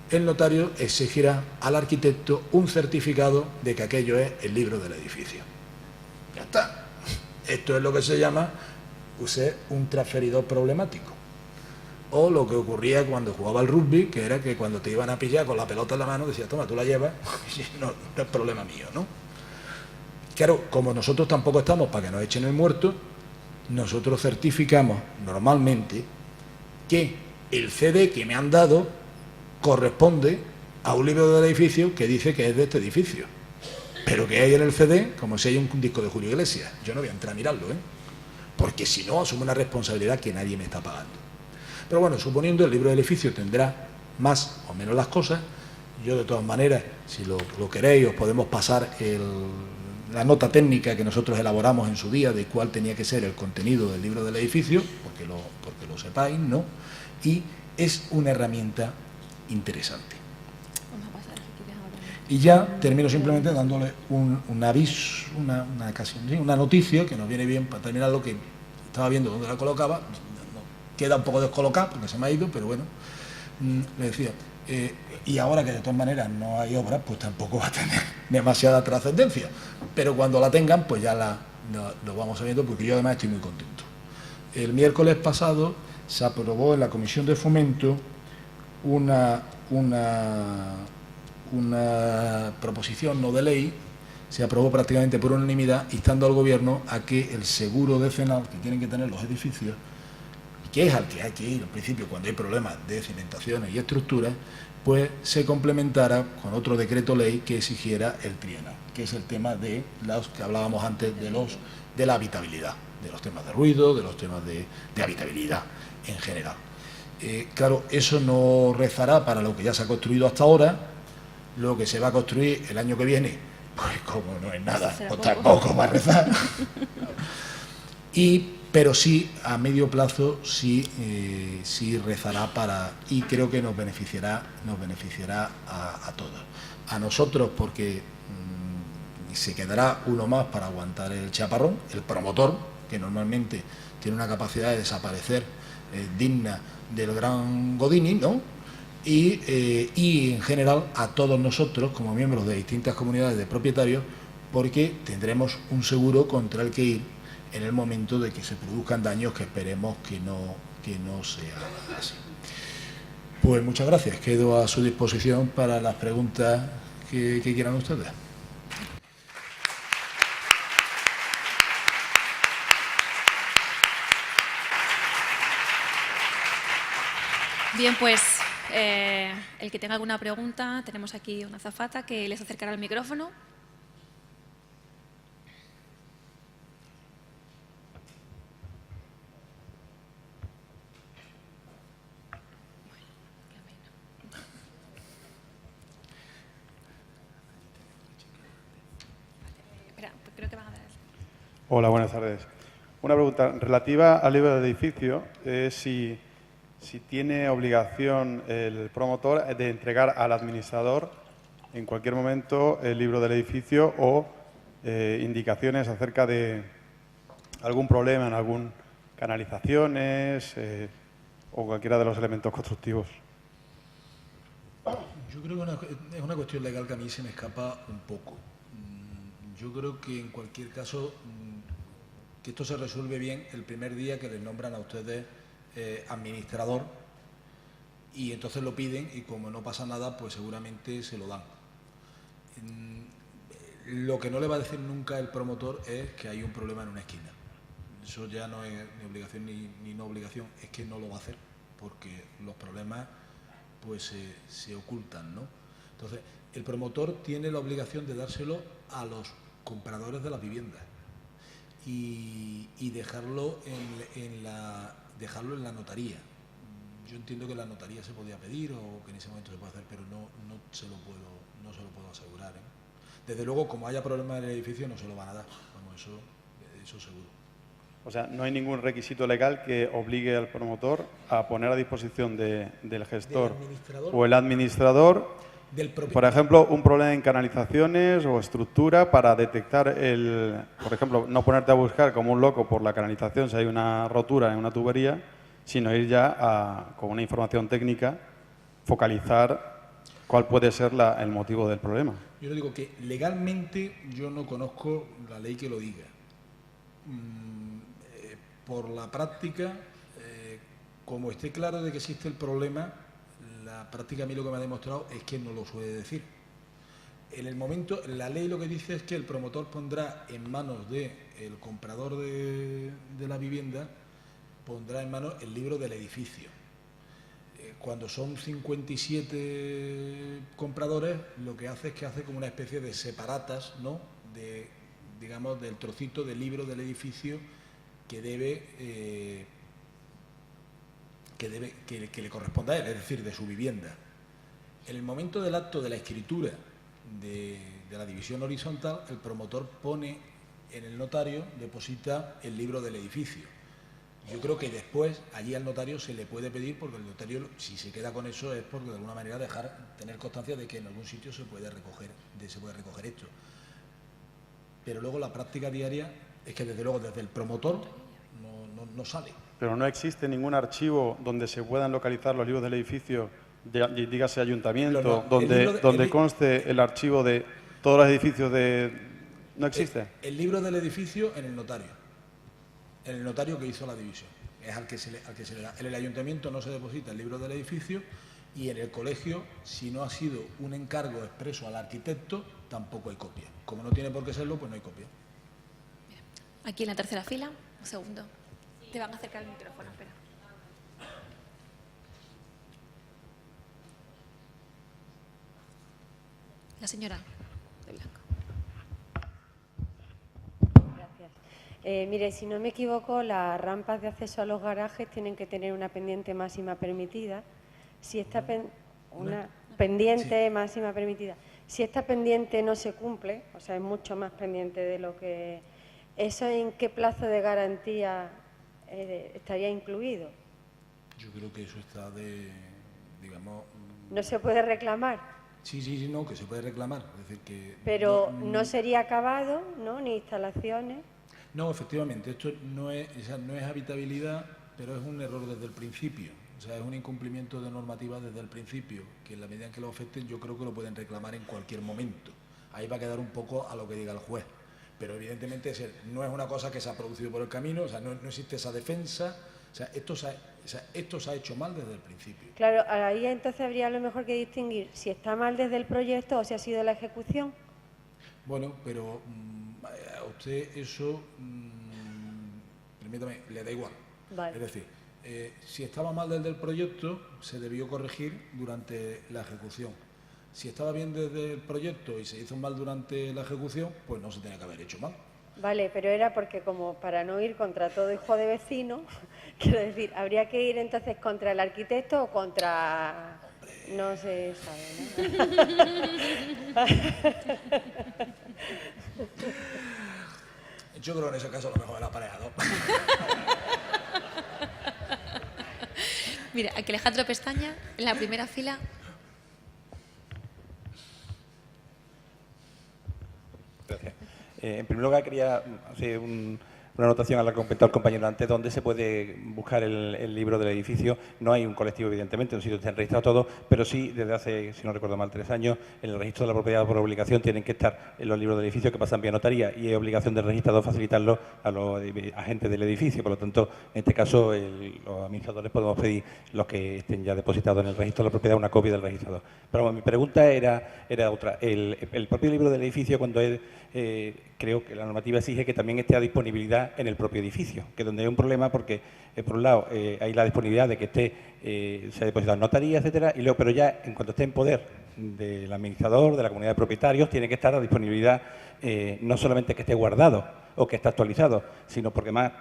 el notario exigirá al arquitecto un certificado de que aquello es el libro del edificio. Ya está. Esto es lo que se llama un transferidor problemático. O lo que ocurría cuando jugaba al rugby, que era que cuando te iban a pillar con la pelota en la mano, decías, toma, tú la llevas, no es problema mío, ¿no? Claro, como nosotros tampoco estamos para que nos echen el muerto, nosotros certificamos normalmente que el CD que me han dado corresponde a un libro del edificio que dice que es de este edificio. Pero que hay en el CD, como si hay un disco de Julio Iglesias. Yo no voy a entrar a mirarlo, porque si no, asumo una responsabilidad que nadie me está pagando. Pero bueno, suponiendo el libro del edificio tendrá más o menos las cosas, yo de todas maneras, si lo queréis, os podemos pasar la nota técnica que nosotros elaboramos en su día de cuál tenía que ser el contenido del libro del edificio, porque lo sepáis, ¿no? Y es una herramienta interesante. Y ya termino simplemente dándole un aviso, una noticia que nos viene bien para terminar lo que estaba viendo donde la colocaba. Queda un poco descolocada porque se me ha ido, pero bueno, le decía, y ahora que de todas maneras no hay obra, pues tampoco va a tener demasiada trascendencia, pero cuando la tengan, pues ya lo vamos sabiendo, porque yo además estoy muy contento. El miércoles pasado se aprobó en la Comisión de Fomento una proposición no de ley, se aprobó prácticamente por unanimidad, instando al Gobierno a que el seguro decenal que tienen que tener los edificios, que es al que hay que ir al principio cuando hay problemas de cimentaciones y estructuras, pues se complementara con otro decreto ley que exigiera el trienal, que es el tema de los que hablábamos antes de la habitabilidad, de los temas de ruido, de los temas de habitabilidad en general. Claro, eso no rezará para lo que ya se ha construido hasta ahora. Lo que se va a construir el año que viene, pues como no es nada, pues tampoco va a rezar. Y pero sí, a medio plazo, sí rezará y creo que nos beneficiará a todos. A nosotros porque se quedará uno más para aguantar el chaparrón, el promotor, que normalmente tiene una capacidad de desaparecer digna del gran Godini, ¿no? Y en general a todos nosotros, como miembros de distintas comunidades de propietarios, porque tendremos un seguro contra el que ir en el momento de que se produzcan daños que esperemos que no sea así. Pues muchas gracias, quedo a su disposición para las preguntas que quieran ustedes. Bien, pues el que tenga alguna pregunta, tenemos aquí una azafata que les acercará el micrófono. Creo que van a dar. Hola, buenas tardes. Una pregunta relativa al libro del edificio es si tiene obligación el promotor de entregar al administrador en cualquier momento el libro del edificio o indicaciones acerca de algún problema en algún canalizaciones o cualquiera de los elementos constructivos. Yo creo que es una cuestión legal que a mí se me escapa un poco. Yo creo que en cualquier caso que esto se resuelve bien el primer día que les nombran a ustedes administrador y entonces lo piden y como no pasa nada pues seguramente se lo dan. Lo que no le va a decir nunca el promotor es que hay un problema en una esquina. Eso ya no es ni obligación ni no obligación, es que no lo va a hacer porque los problemas pues se ocultan, ¿no? Entonces, el promotor tiene la obligación de dárselo a los compradores de las viviendas y dejarlo en la notaría. Yo entiendo que la notaría se podía pedir o que en ese momento se puede hacer, pero no se lo puedo asegurar, ¿eh? Desde luego, como haya problemas en el edificio, no se lo van a dar. Vamos, eso seguro. O sea, no hay ningún requisito legal que obligue al promotor a poner a disposición del gestor o el administrador, por ejemplo, un problema en canalizaciones o estructura para detectar por ejemplo, no ponerte a buscar como un loco por la canalización si hay una rotura en una tubería, sino ir ya con una información técnica, focalizar cuál puede ser el motivo del problema. Yo le digo que legalmente yo no conozco la ley que lo diga. Por la práctica, como esté claro de que existe el problema, la práctica a mí lo que me ha demostrado es que no lo suele decir. En el momento, la ley lo que dice es que el promotor pondrá en manos del comprador de la vivienda, pondrá en manos el libro del edificio. Cuando son 57 compradores, lo que hace es que hace como una especie de separatas, ¿no? Digamos, del trocito del libro del edificio que le corresponda a él, es decir, de su vivienda. En el momento del acto de la escritura de la división horizontal, el promotor pone en el notario, deposita el libro del edificio. Yo creo que después allí al notario se le puede pedir, porque el notario, si se queda con eso, es porque de alguna manera tener constancia de que en algún sitio se puede recoger esto. Pero luego la práctica diaria es que desde luego desde el promotor no sale. Pero no existe ningún archivo donde se puedan localizar los libros del edificio, dígase ayuntamiento, donde conste el archivo de todos los edificios ¿No existe? El libro del edificio en el notario que hizo la división, es al que se le da. En el ayuntamiento no se deposita el libro del edificio y en el colegio, si no ha sido un encargo expreso al arquitecto, tampoco hay copia. Como no tiene por qué serlo, pues no hay copia. Aquí en la tercera fila, un segundo. Te van a acercar el micrófono, espera. La señora de blanco. Gracias. Mire, si no me equivoco, las rampas de acceso a los garajes tienen que tener una pendiente máxima permitida. Si esta pendiente máxima permitida, si esta pendiente no se cumple, o sea, es mucho más pendiente de lo que... ¿Eso en qué plazo de garantía estaría incluido. Yo creo que eso está digamos... ¿No se puede reclamar? Sí, no, que se puede reclamar. Es decir, que pero no sería acabado, ¿no? Ni instalaciones. No, efectivamente, esto no es habitabilidad, pero es un error desde el principio. O sea, es un incumplimiento de normativa desde el principio, que en la medida en que lo afecten yo creo que lo pueden reclamar en cualquier momento. Ahí va a quedar un poco a lo que diga el juez. Pero evidentemente no es una cosa que se ha producido por el camino, o sea, no existe esa defensa. O sea, esto se ha hecho mal desde el principio. Claro, ahí entonces habría a lo mejor que distinguir si está mal desde el proyecto o si ha sido la ejecución. Bueno, pero a usted eso, permítame, le da igual. Vale. Es decir, si estaba mal desde el proyecto, se debió corregir durante la ejecución. Si estaba bien desde el proyecto y se hizo mal durante la ejecución, pues no se tenía que haber hecho mal. Vale, pero era porque como para no ir contra todo hijo de vecino, quiero decir, habría que ir entonces contra el arquitecto o contra... Hombre. No se sabe, ¿no? Yo creo que en ese caso lo mejor es el aparejador. Mira, aquí Alejandro Pestaña, en la primera fila. Gracias. En primer lugar, quería hacer una anotación a la que comentó el compañero antes, donde se puede buscar el libro del edificio. No hay un colectivo, evidentemente, en un sitio donde se han registrado todos, pero sí, desde hace, si no recuerdo mal, 3 años, en el registro de la propiedad por obligación tienen que estar en los libros del edificio que pasan vía notaría y es obligación del registrador facilitarlo a los agentes del edificio. Por lo tanto, en este caso, los administradores podemos pedir, los que estén ya depositados en el registro de la propiedad, una copia del registrador. Pero bueno, mi pregunta era otra. El propio libro del edificio, cuando es... creo que la normativa exige que también esté a disponibilidad en el propio edificio, que es donde hay un problema porque, por un lado, hay la disponibilidad de que se ha depositado en notaría, etcétera, y luego, pero ya en cuanto esté en poder del administrador, de la comunidad de propietarios, tiene que estar a disponibilidad no solamente que esté guardado o que esté actualizado, sino porque más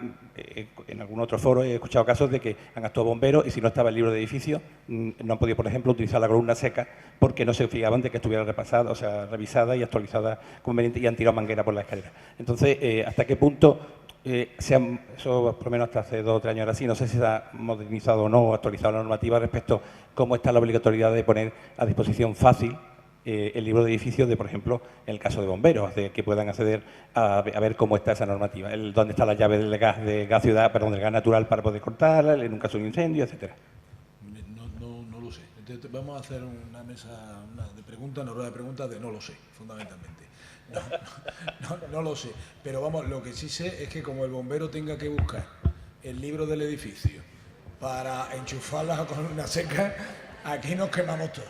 en algún otro foro he escuchado casos de que han actuado bomberos y si no estaba el libro de edificio no han podido, por ejemplo, utilizar la columna seca porque no se fiaban de que estuviera repasada, o sea, revisada y actualizada conveniente y han tirado manguera por la escalera. Entonces, ¿hasta qué punto eso por lo menos hasta hace 2 o 3 años era así, no sé si se ha modernizado o no, o actualizado la normativa respecto a cómo está la obligatoriedad de poner a disposición fácil el libro de edificios de, por ejemplo, en el caso de bomberos, de que puedan acceder a ver cómo está esa normativa, dónde está la llave del gas ciudad, perdón, del gas natural para poder cortarla, en un caso de un incendio, etcétera. No lo sé. Entonces, vamos a hacer una mesa de preguntas, una rueda de preguntas de no lo sé, fundamentalmente. No lo sé. Pero vamos, lo que sí sé es que como el bombero tenga que buscar el libro del edificio para enchufarlas a columna seca, aquí nos quemamos todos.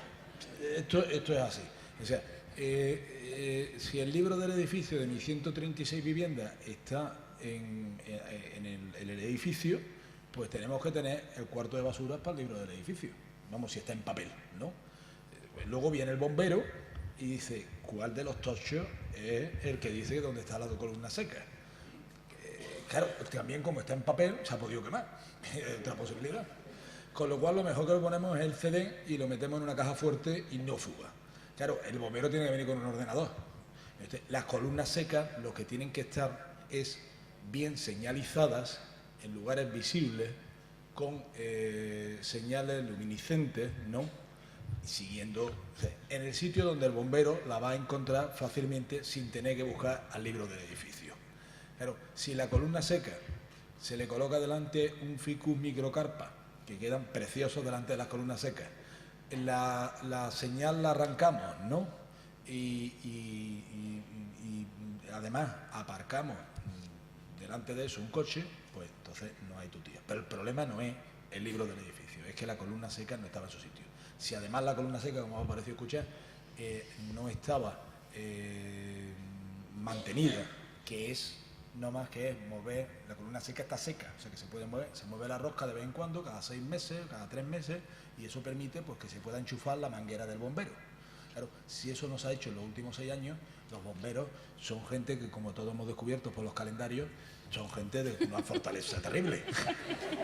Esto es así. O sea, si el libro del edificio de mis 136 viviendas está en el edificio, pues tenemos que tener el cuarto de basuras para el libro del edificio. Vamos, si está en papel, ¿no? Luego viene el bombero y dice, ¿cuál de los tochos es el que dice dónde está la columna seca? Claro, también como está en papel, se ha podido quemar. Es otra posibilidad. Con lo cual, lo mejor que lo ponemos es el CD y lo metemos en una caja fuerte y no fuga. Claro, el bombero tiene que venir con un ordenador. Las columnas secas, lo que tienen que estar es bien señalizadas en lugares visibles con señales luminiscentes, ¿no? Siguiendo, o sea, en el sitio donde el bombero la va a encontrar fácilmente sin tener que buscar al libro del edificio. Claro, si la columna seca se le coloca delante un ficus microcarpa, que quedan preciosos delante de las columnas secas, la señal la arrancamos, ¿no? Y además aparcamos delante de eso un coche, pues entonces no hay tutía. Pero el problema no es el libro del edificio, es que la columna seca no estaba en su sitio. Si además la columna seca, como os ha parecido escuchar, no estaba mantenida, que es no más que es mover, la columna seca está seca, o sea que se puede mover, se mueve la rosca de vez en cuando, cada 6 meses, cada 3 meses, y eso permite pues que se pueda enchufar la manguera del bombero. Claro, si eso no se ha hecho en los últimos 6 años, los bomberos son gente que, como todos hemos descubierto por los calendarios, son gente de una fortaleza terrible.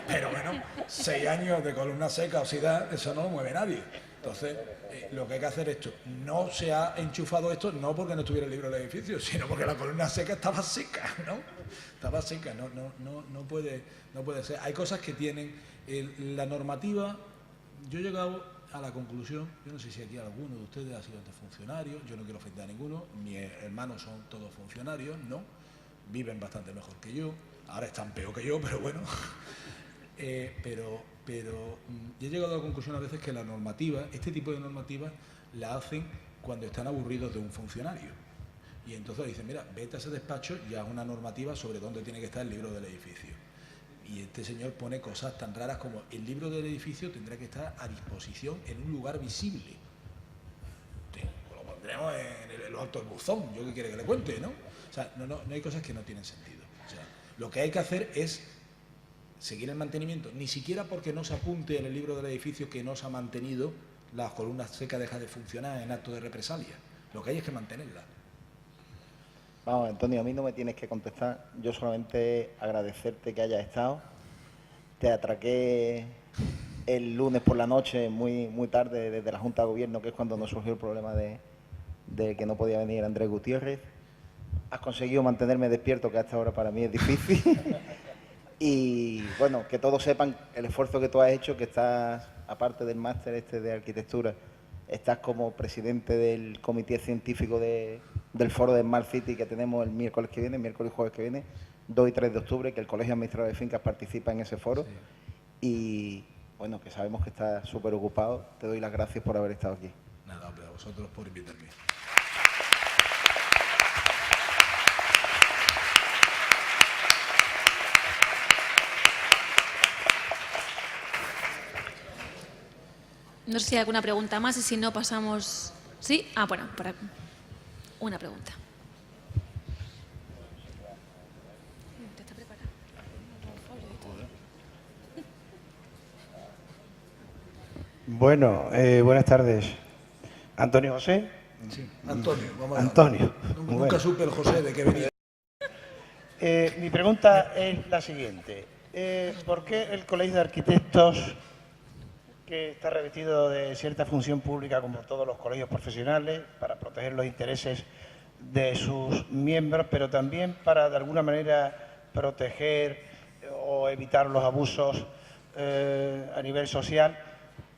Pero bueno, 6 años de columna seca, oxidada, eso no lo mueve nadie. Entonces, lo que hay que hacer es esto. No se ha enchufado esto, no porque no estuviera el libro del edificio, sino porque la columna seca estaba seca, ¿no? Estaba seca, no puede ser. Hay cosas que tienen la normativa. Yo he llegado a la conclusión, yo no sé si aquí alguno de ustedes ha sido antes funcionario, yo no quiero ofender a ninguno, mis hermanos son todos funcionarios, ¿no? Viven bastante mejor que yo, ahora están peor que yo, pero bueno. Pero yo he llegado a la conclusión a veces que la normativa, este tipo de normativas, la hacen cuando están aburridos de un funcionario. Y entonces dicen, mira, vete a ese despacho y haz una normativa sobre dónde tiene que estar el libro del edificio. Y este señor pone cosas tan raras como el libro del edificio tendrá que estar a disposición en un lugar visible. Sí, lo pondremos en lo alto del buzón, yo qué quiere que le cuente, ¿no? O sea, no hay cosas que no tienen sentido. O sea, lo que hay que hacer es seguir el mantenimiento, ni siquiera porque no se apunte en el libro del edificio que no se ha mantenido, la columna seca deja de funcionar en acto de represalia. Lo que hay es que mantenerla. Vamos, Antonio, a mí no me tienes que contestar. Yo solamente agradecerte que hayas estado. Te atraqué el lunes por la noche, muy tarde, desde la Junta de Gobierno, que es cuando nos surgió el problema de que no podía venir Andrés Gutiérrez. Has conseguido mantenerme despierto, que hasta ahora para mí es difícil. Y bueno, que todos sepan el esfuerzo que tú has hecho, que estás, aparte del máster de arquitectura, estás como presidente del comité científico del foro de Smart City que tenemos el miércoles y jueves que viene, 2 y 3 de octubre, que el Colegio Administrador de Fincas participa en ese foro. Sí. Y bueno, que sabemos que estás súper ocupado. Te doy las gracias por haber estado aquí. Nada, hombre, a vosotros por invitarme. No sé si hay alguna pregunta más y si no pasamos... ¿Sí? Ah, bueno, para una pregunta. ¿Está preparado? Bueno, buenas tardes. ¿Antonio José? Sí, Antonio. Vamos a Antonio. Nunca supe el José de qué venía. Mi pregunta es la siguiente. ¿Por qué el Colegio de Arquitectos, que está revestido de cierta función pública como todos los colegios profesionales, para proteger los intereses de sus miembros, pero también para de alguna manera proteger o evitar los abusos a nivel social,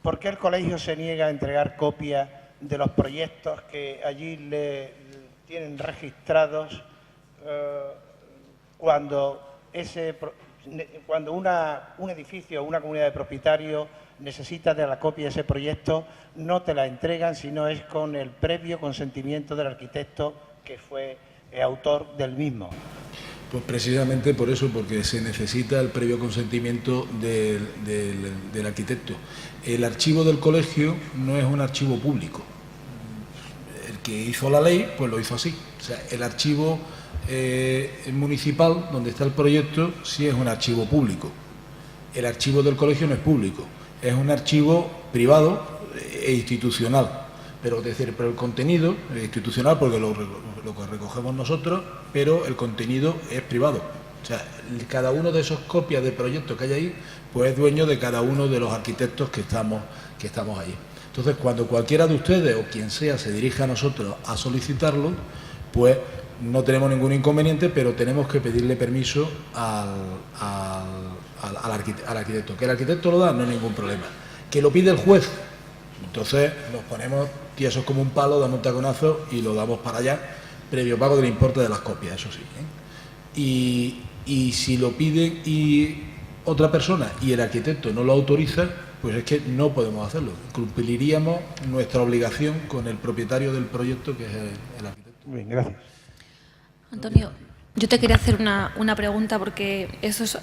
¿por qué el colegio se niega a entregar copias de los proyectos que allí le tienen registrados cuando un edificio o una comunidad de propietarios necesita de la copia de ese proyecto, no te la entregan si no es con el previo consentimiento del arquitecto que fue autor del mismo? Pues precisamente por eso, porque se necesita el previo consentimiento del arquitecto. El archivo del colegio no es un archivo público. El que hizo la ley, pues lo hizo así. O sea, el archivo municipal, donde está el proyecto, sí es un archivo público. El archivo del colegio no es público, es un archivo privado e institucional. Pero el contenido es institucional porque lo que recogemos nosotros, pero el contenido es privado. O sea, cada uno de esos copias de proyectos que hay ahí, pues es dueño de cada uno de los arquitectos que estamos ahí. Entonces, cuando cualquiera de ustedes o quien sea se dirija a nosotros a solicitarlo, pues no tenemos ningún inconveniente, pero tenemos que pedirle permiso al arquitecto. Que el arquitecto lo da, no hay ningún problema. Que lo pide el juez, entonces nos ponemos tiesos como un palo, damos un taconazo y lo damos para allá, previo pago del importe de las copias, eso sí. Y si lo pide y otra persona y el arquitecto no lo autoriza, pues es que no podemos hacerlo. Cumpliríamos nuestra obligación con el propietario del proyecto, que es el arquitecto. Bien, gracias. Antonio, yo te quería hacer una pregunta, porque eso es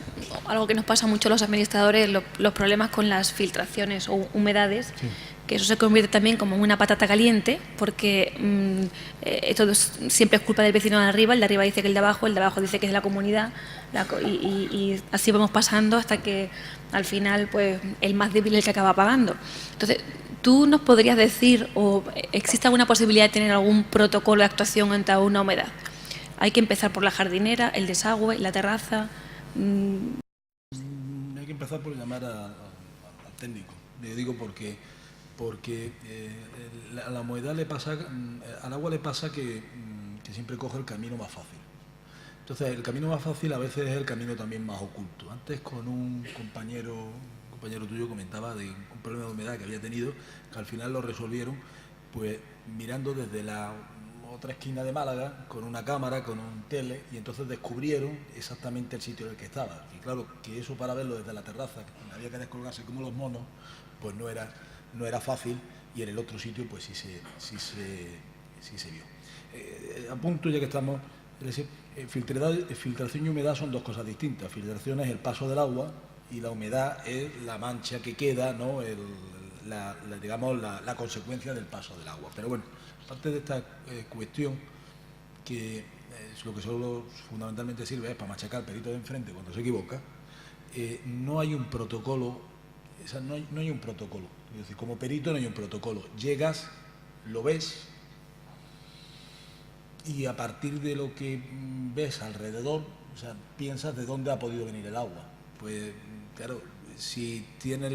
algo que nos pasa mucho a los administradores, los problemas con las filtraciones o humedades. Sí. que eso se convierte también como en una patata caliente, porque esto siempre es culpa del vecino de arriba, el de arriba dice que el de abajo dice que es de la comunidad, y así vamos pasando hasta que al final pues el más débil es el que acaba pagando. Entonces, ¿tú nos podrías decir o existe alguna posibilidad de tener algún protocolo de actuación ante una humedad? Hay que empezar por la jardinera, el desagüe, la terraza. Hay que empezar por llamar al técnico. Le digo porque a la humedad le pasa, al agua le pasa que siempre coge el camino más fácil. Entonces, el camino más fácil a veces es el camino también más oculto. Antes con un compañero tuyo comentaba de un problema de humedad que había tenido, que al final lo resolvieron pues mirando desde la otra esquina de Málaga con una cámara, con un tele, y entonces descubrieron exactamente el sitio en el que estaba. Y claro, que eso para verlo desde la terraza, que había que descolgarse como los monos, pues no era fácil, y en el otro sitio pues sí se vio. A punto, ya que estamos, es decir, filtración y humedad son dos cosas distintas. Filtración es el paso del agua y la humedad es la mancha que queda, ¿no? La consecuencia del paso del agua. Pero bueno, aparte de esta cuestión, que lo que solo fundamentalmente sirve es para machacar al perito de enfrente cuando se equivoca, no hay un protocolo, no hay un protocolo. Es decir, como perito no hay un protocolo. Llegas, lo ves, y a partir de lo que ves alrededor, o sea, piensas de dónde ha podido venir el agua. Pues claro, si tienes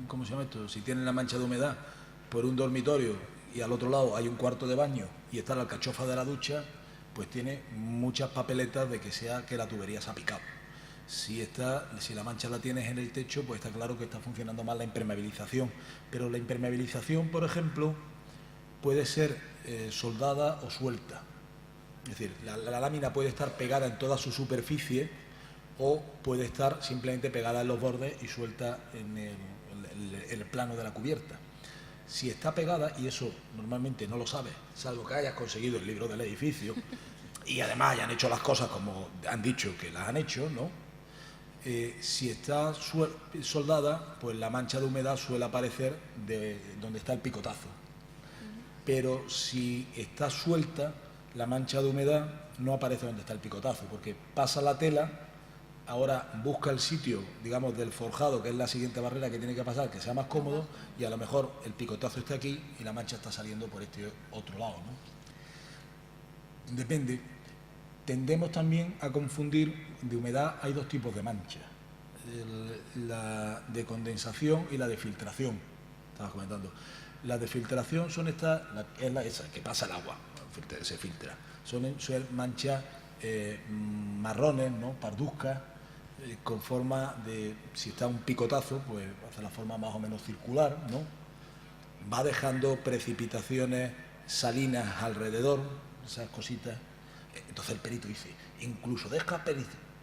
¿cómo se llama esto? Si tienes la mancha de humedad por un dormitorio y al otro lado hay un cuarto de baño y está la alcachofa de la ducha, pues tiene muchas papeletas de que la tubería se ha picado. Si la mancha la tienes en el techo, pues está claro que está funcionando mal la impermeabilización. Pero la impermeabilización, por ejemplo, puede ser soldada o suelta. Es decir, la lámina puede estar pegada en toda su superficie o puede estar simplemente pegada en los bordes y suelta en el plano de la cubierta. Si está pegada, y eso normalmente no lo sabes, salvo que hayas conseguido el libro del edificio y además hayan hecho las cosas como han dicho que las han hecho, ¿no? Si está soldada, pues la mancha de humedad suele aparecer de donde está el picotazo. Pero si está suelta, la mancha de humedad no aparece donde está el picotazo, porque pasa la tela, ahora busca el sitio, digamos, del forjado, que es la siguiente barrera que tiene que pasar, que sea más cómodo, y a lo mejor el picotazo está aquí y la mancha está saliendo por este otro lado, ¿no? Depende. Tendemos también a confundir, de humedad hay dos tipos de mancha, la de condensación y la de filtración, estabas comentando. La de filtración es esa que pasa el agua, se filtra. Son manchas marrones, ¿no? Parduzcas, con forma de, si está un picotazo, pues hace la forma más o menos circular, ¿no? Va dejando precipitaciones salinas alrededor, esas cositas. Entonces el perito dice, incluso deja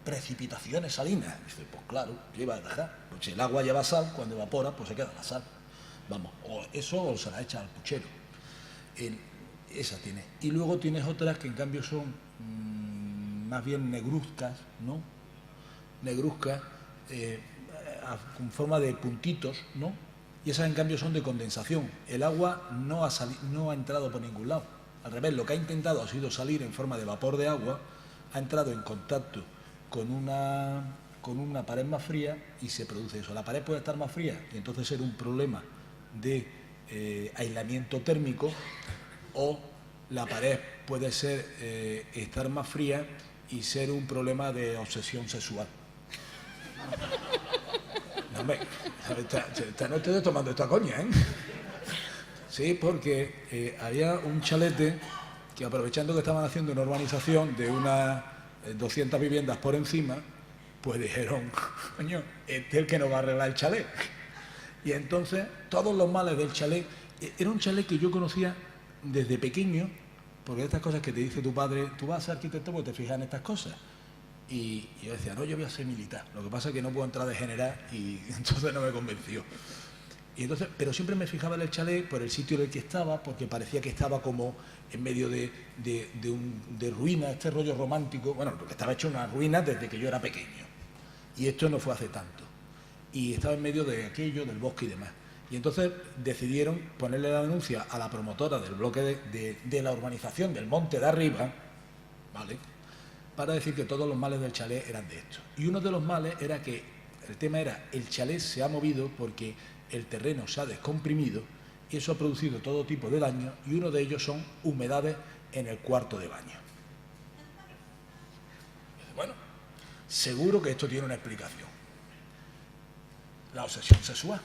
precipitaciones salinas. Dice, pues claro, ¿qué iba a dejar? Pues si el agua lleva sal, cuando evapora, pues se queda la sal. Vamos, o eso o se la echa al puchero. Esa tiene. Y luego tienes otras que en cambio son más bien negruzcas, ¿no? Negruzcas, con forma de puntitos, ¿no? Y esas en cambio son de condensación. El agua no ha entrado por ningún lado. Al revés, lo que ha intentado ha sido salir en forma de vapor de agua, ha entrado en contacto con una pared más fría y se produce eso. La pared puede estar más fría y entonces ser un problema de aislamiento térmico, o la pared puede estar más fría y ser un problema de obsesión sexual. No, hombre, no estoy tomando esta coña, ¿eh? Sí, porque había un chalete que, aprovechando que estaban haciendo una urbanización de unas 200 viviendas por encima, pues dijeron, coño, este es el que nos va a arreglar el chalet. Y entonces todos los males del chalet, era un chalet que yo conocía desde pequeño, porque estas cosas que te dice tu padre, tú vas a ser arquitecto porque te fijas en estas cosas. Y yo decía, no, yo voy a ser militar, lo que pasa es que no puedo entrar de general, y entonces no me convenció. Y entonces, pero siempre me fijaba en el chalet por el sitio en el que estaba, porque parecía que estaba como en medio de ruinas, este rollo romántico, bueno, porque estaba hecho una ruina desde que yo era pequeño. Y esto no fue hace tanto. Y estaba en medio de aquello, del bosque y demás. Y entonces decidieron ponerle la denuncia a la promotora del bloque de la urbanización del Monte de Arriba, ¿vale?, para decir que todos los males del chalet eran de esto. Y uno de los males era que el tema era el chalet se ha movido porque el terreno se ha descomprimido y eso ha producido todo tipo de daños y uno de ellos son humedades en el cuarto de baño. Bueno, seguro que esto tiene una explicación. La obsesión sexual.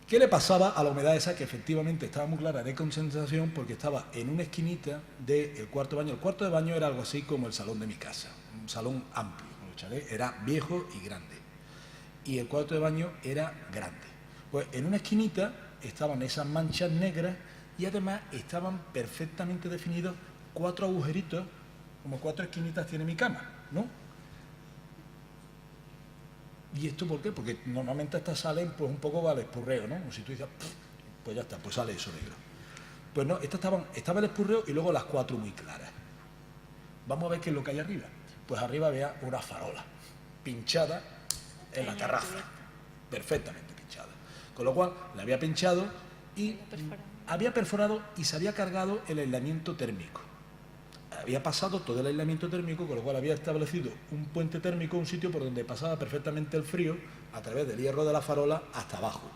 ¿Qué le pasaba a la humedad esa? Que efectivamente estaba muy clara de concentración porque estaba en una esquinita del cuarto de baño. El cuarto de baño era algo así como el salón de mi casa, un salón amplio. El chalet era viejo y grande. Y el cuarto de baño era grande. Pues en una esquinita estaban esas manchas negras y además estaban perfectamente definidos 4 agujeritos, como 4 esquinitas tiene mi cama, ¿no? ¿Y esto por qué? Porque normalmente estas salen pues un poco al espurreo, ¿no? Como si tú dices, pues ya está, pues sale eso negro. Pues no, estas estaba el espurreo y luego las 4 muy claras. Vamos a ver qué es lo que hay arriba. Pues arriba había una farola pinchada en la terraza, perfectamente pinchada. Con lo cual la había pinchado y había perforado y se había cargado el aislamiento térmico. Había pasado todo el aislamiento térmico, con lo cual había establecido un puente térmico, un sitio por donde pasaba perfectamente el frío a través del hierro de la farola hasta abajo.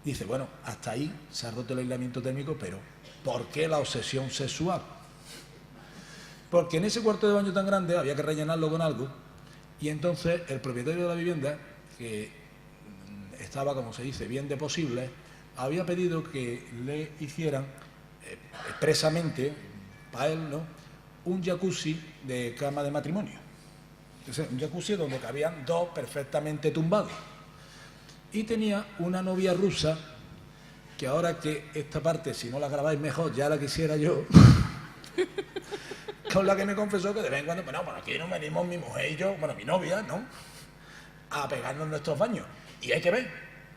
Dice, bueno, hasta ahí se ha roto el aislamiento térmico, pero ¿por qué la obsesión sexual? Porque en ese cuarto de baño tan grande había que rellenarlo con algo y entonces el propietario de la vivienda, que estaba, como se dice, bien de posible, había pedido que le hicieran expresamente para él, ¿no?, un jacuzzi de cama de matrimonio. Entonces, un jacuzzi donde cabían 2 perfectamente tumbados. Y tenía una novia rusa, que ahora que esta parte, si no la grabáis mejor, ya la quisiera yo, con la que me confesó que de vez en cuando, bueno, aquí nos venimos mi mujer y yo, bueno, mi novia, ¿no?, a pegarnos nuestros baños. Y hay que ver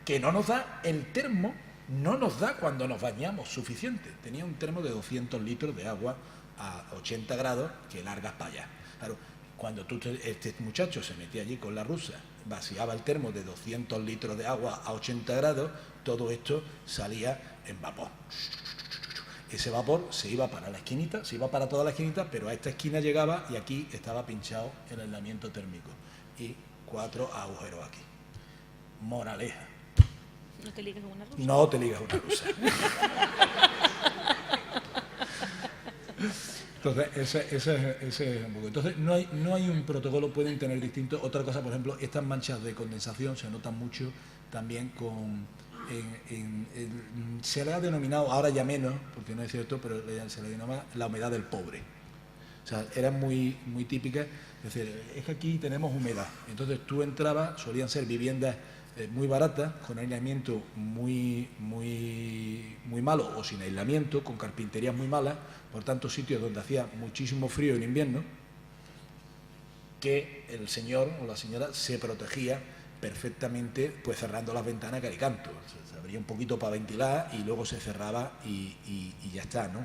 que no nos da el termo, no nos da cuando nos bañamos suficiente. Tenía un termo de 200 litros de agua a 80 grados que largas para allá. Claro, cuando este muchacho se metía allí con la rusa, vaciaba el termo de 200 litros de agua a 80 grados, todo esto salía en vapor. Ese vapor se iba para la esquinita, se iba para toda la esquinita, pero a esta esquina llegaba y aquí estaba pinchado el aislamiento térmico. Y 4 agujeros aquí. Moraleja. No te ligues a una rusa. No te ligues a una rusa. Entonces, ese es un poco. Entonces, no hay un protocolo, pueden tener distintos. Otra cosa, por ejemplo, estas manchas de condensación se notan mucho también se le ha denominado, ahora ya menos, porque no es cierto, pero se le denomina la humedad del pobre. O sea, eran muy, muy típicas. Es decir, es que aquí tenemos humedad. Entonces tú entrabas, solían ser viviendas muy baratas, con aislamiento muy malo o sin aislamiento, con carpinterías muy malas, por tanto sitios donde hacía muchísimo frío en invierno, que el señor o la señora se protegía perfectamente pues cerrando las ventanas que hay canto. Se abría un poquito para ventilar y luego se cerraba y ya está, ¿no?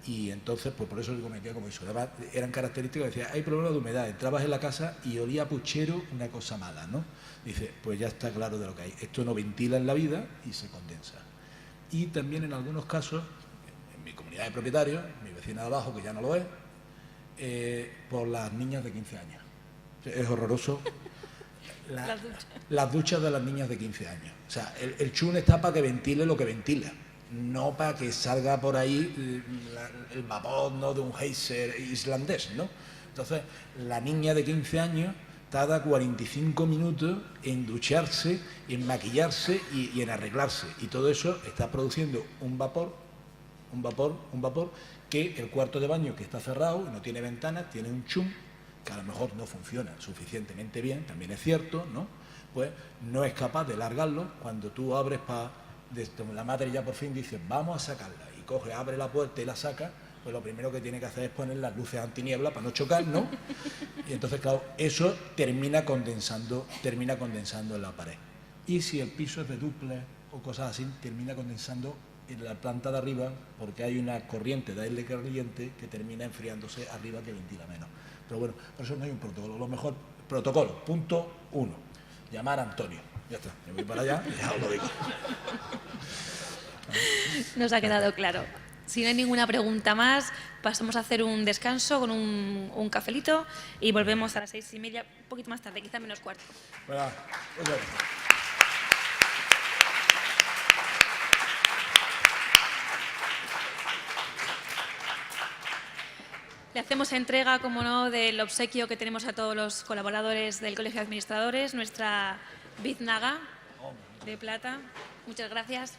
Y entonces, pues por eso le cometía como eso. Además, eran características, decía, hay problemas de humedad, entrabas en la casa y olía a puchero, una cosa mala, ¿no? Dice, pues ya está claro de lo que hay. Esto no ventila en la vida y se condensa. Y también en algunos casos, en mi comunidad de propietarios, mi vecina de abajo, que ya no lo es, por las niñas de 15 años. Es horroroso. Las duchas de las niñas de 15 años. O sea, el chun está para que ventile lo que ventila. No para que salga por ahí el vapor, ¿no?, de un geyser islandés, ¿no? Entonces, la niña de 15 años tarda 45 minutos en ducharse, en maquillarse y en arreglarse. Y todo eso está produciendo un vapor que el cuarto de baño, que está cerrado, no tiene ventanas, tiene un chum, que a lo mejor no funciona suficientemente bien, también es cierto, ¿no? Pues no es capaz de largarlo. Cuando tú abres la madre ya por fin dice, vamos a sacarla, y coge, abre la puerta y la saca, pues lo primero que tiene que hacer es poner las luces antiniebla para no chocar, ¿no? Y entonces, claro, eso termina condensando en la pared. Y si el piso es de dúplex o cosas así, termina condensando en la planta de arriba, porque hay una corriente de aire caliente que termina enfriándose arriba, que ventila menos. Pero bueno, por eso no hay un protocolo. Lo mejor, protocolo, punto 1. llamar a Antonio. Ya está, yo voy para allá y ya os lo digo. Nos ha quedado claro. Si no hay ninguna pregunta más, pasamos a hacer un descanso con un cafelito y volvemos a las 6:30, un poquito más tarde, quizá menos cuarto. Bueno, pues ya. Le hacemos entrega, como no, del obsequio que tenemos a todos los colaboradores del Colegio de Administradores, nuestra biznaga de plata. Muchas gracias.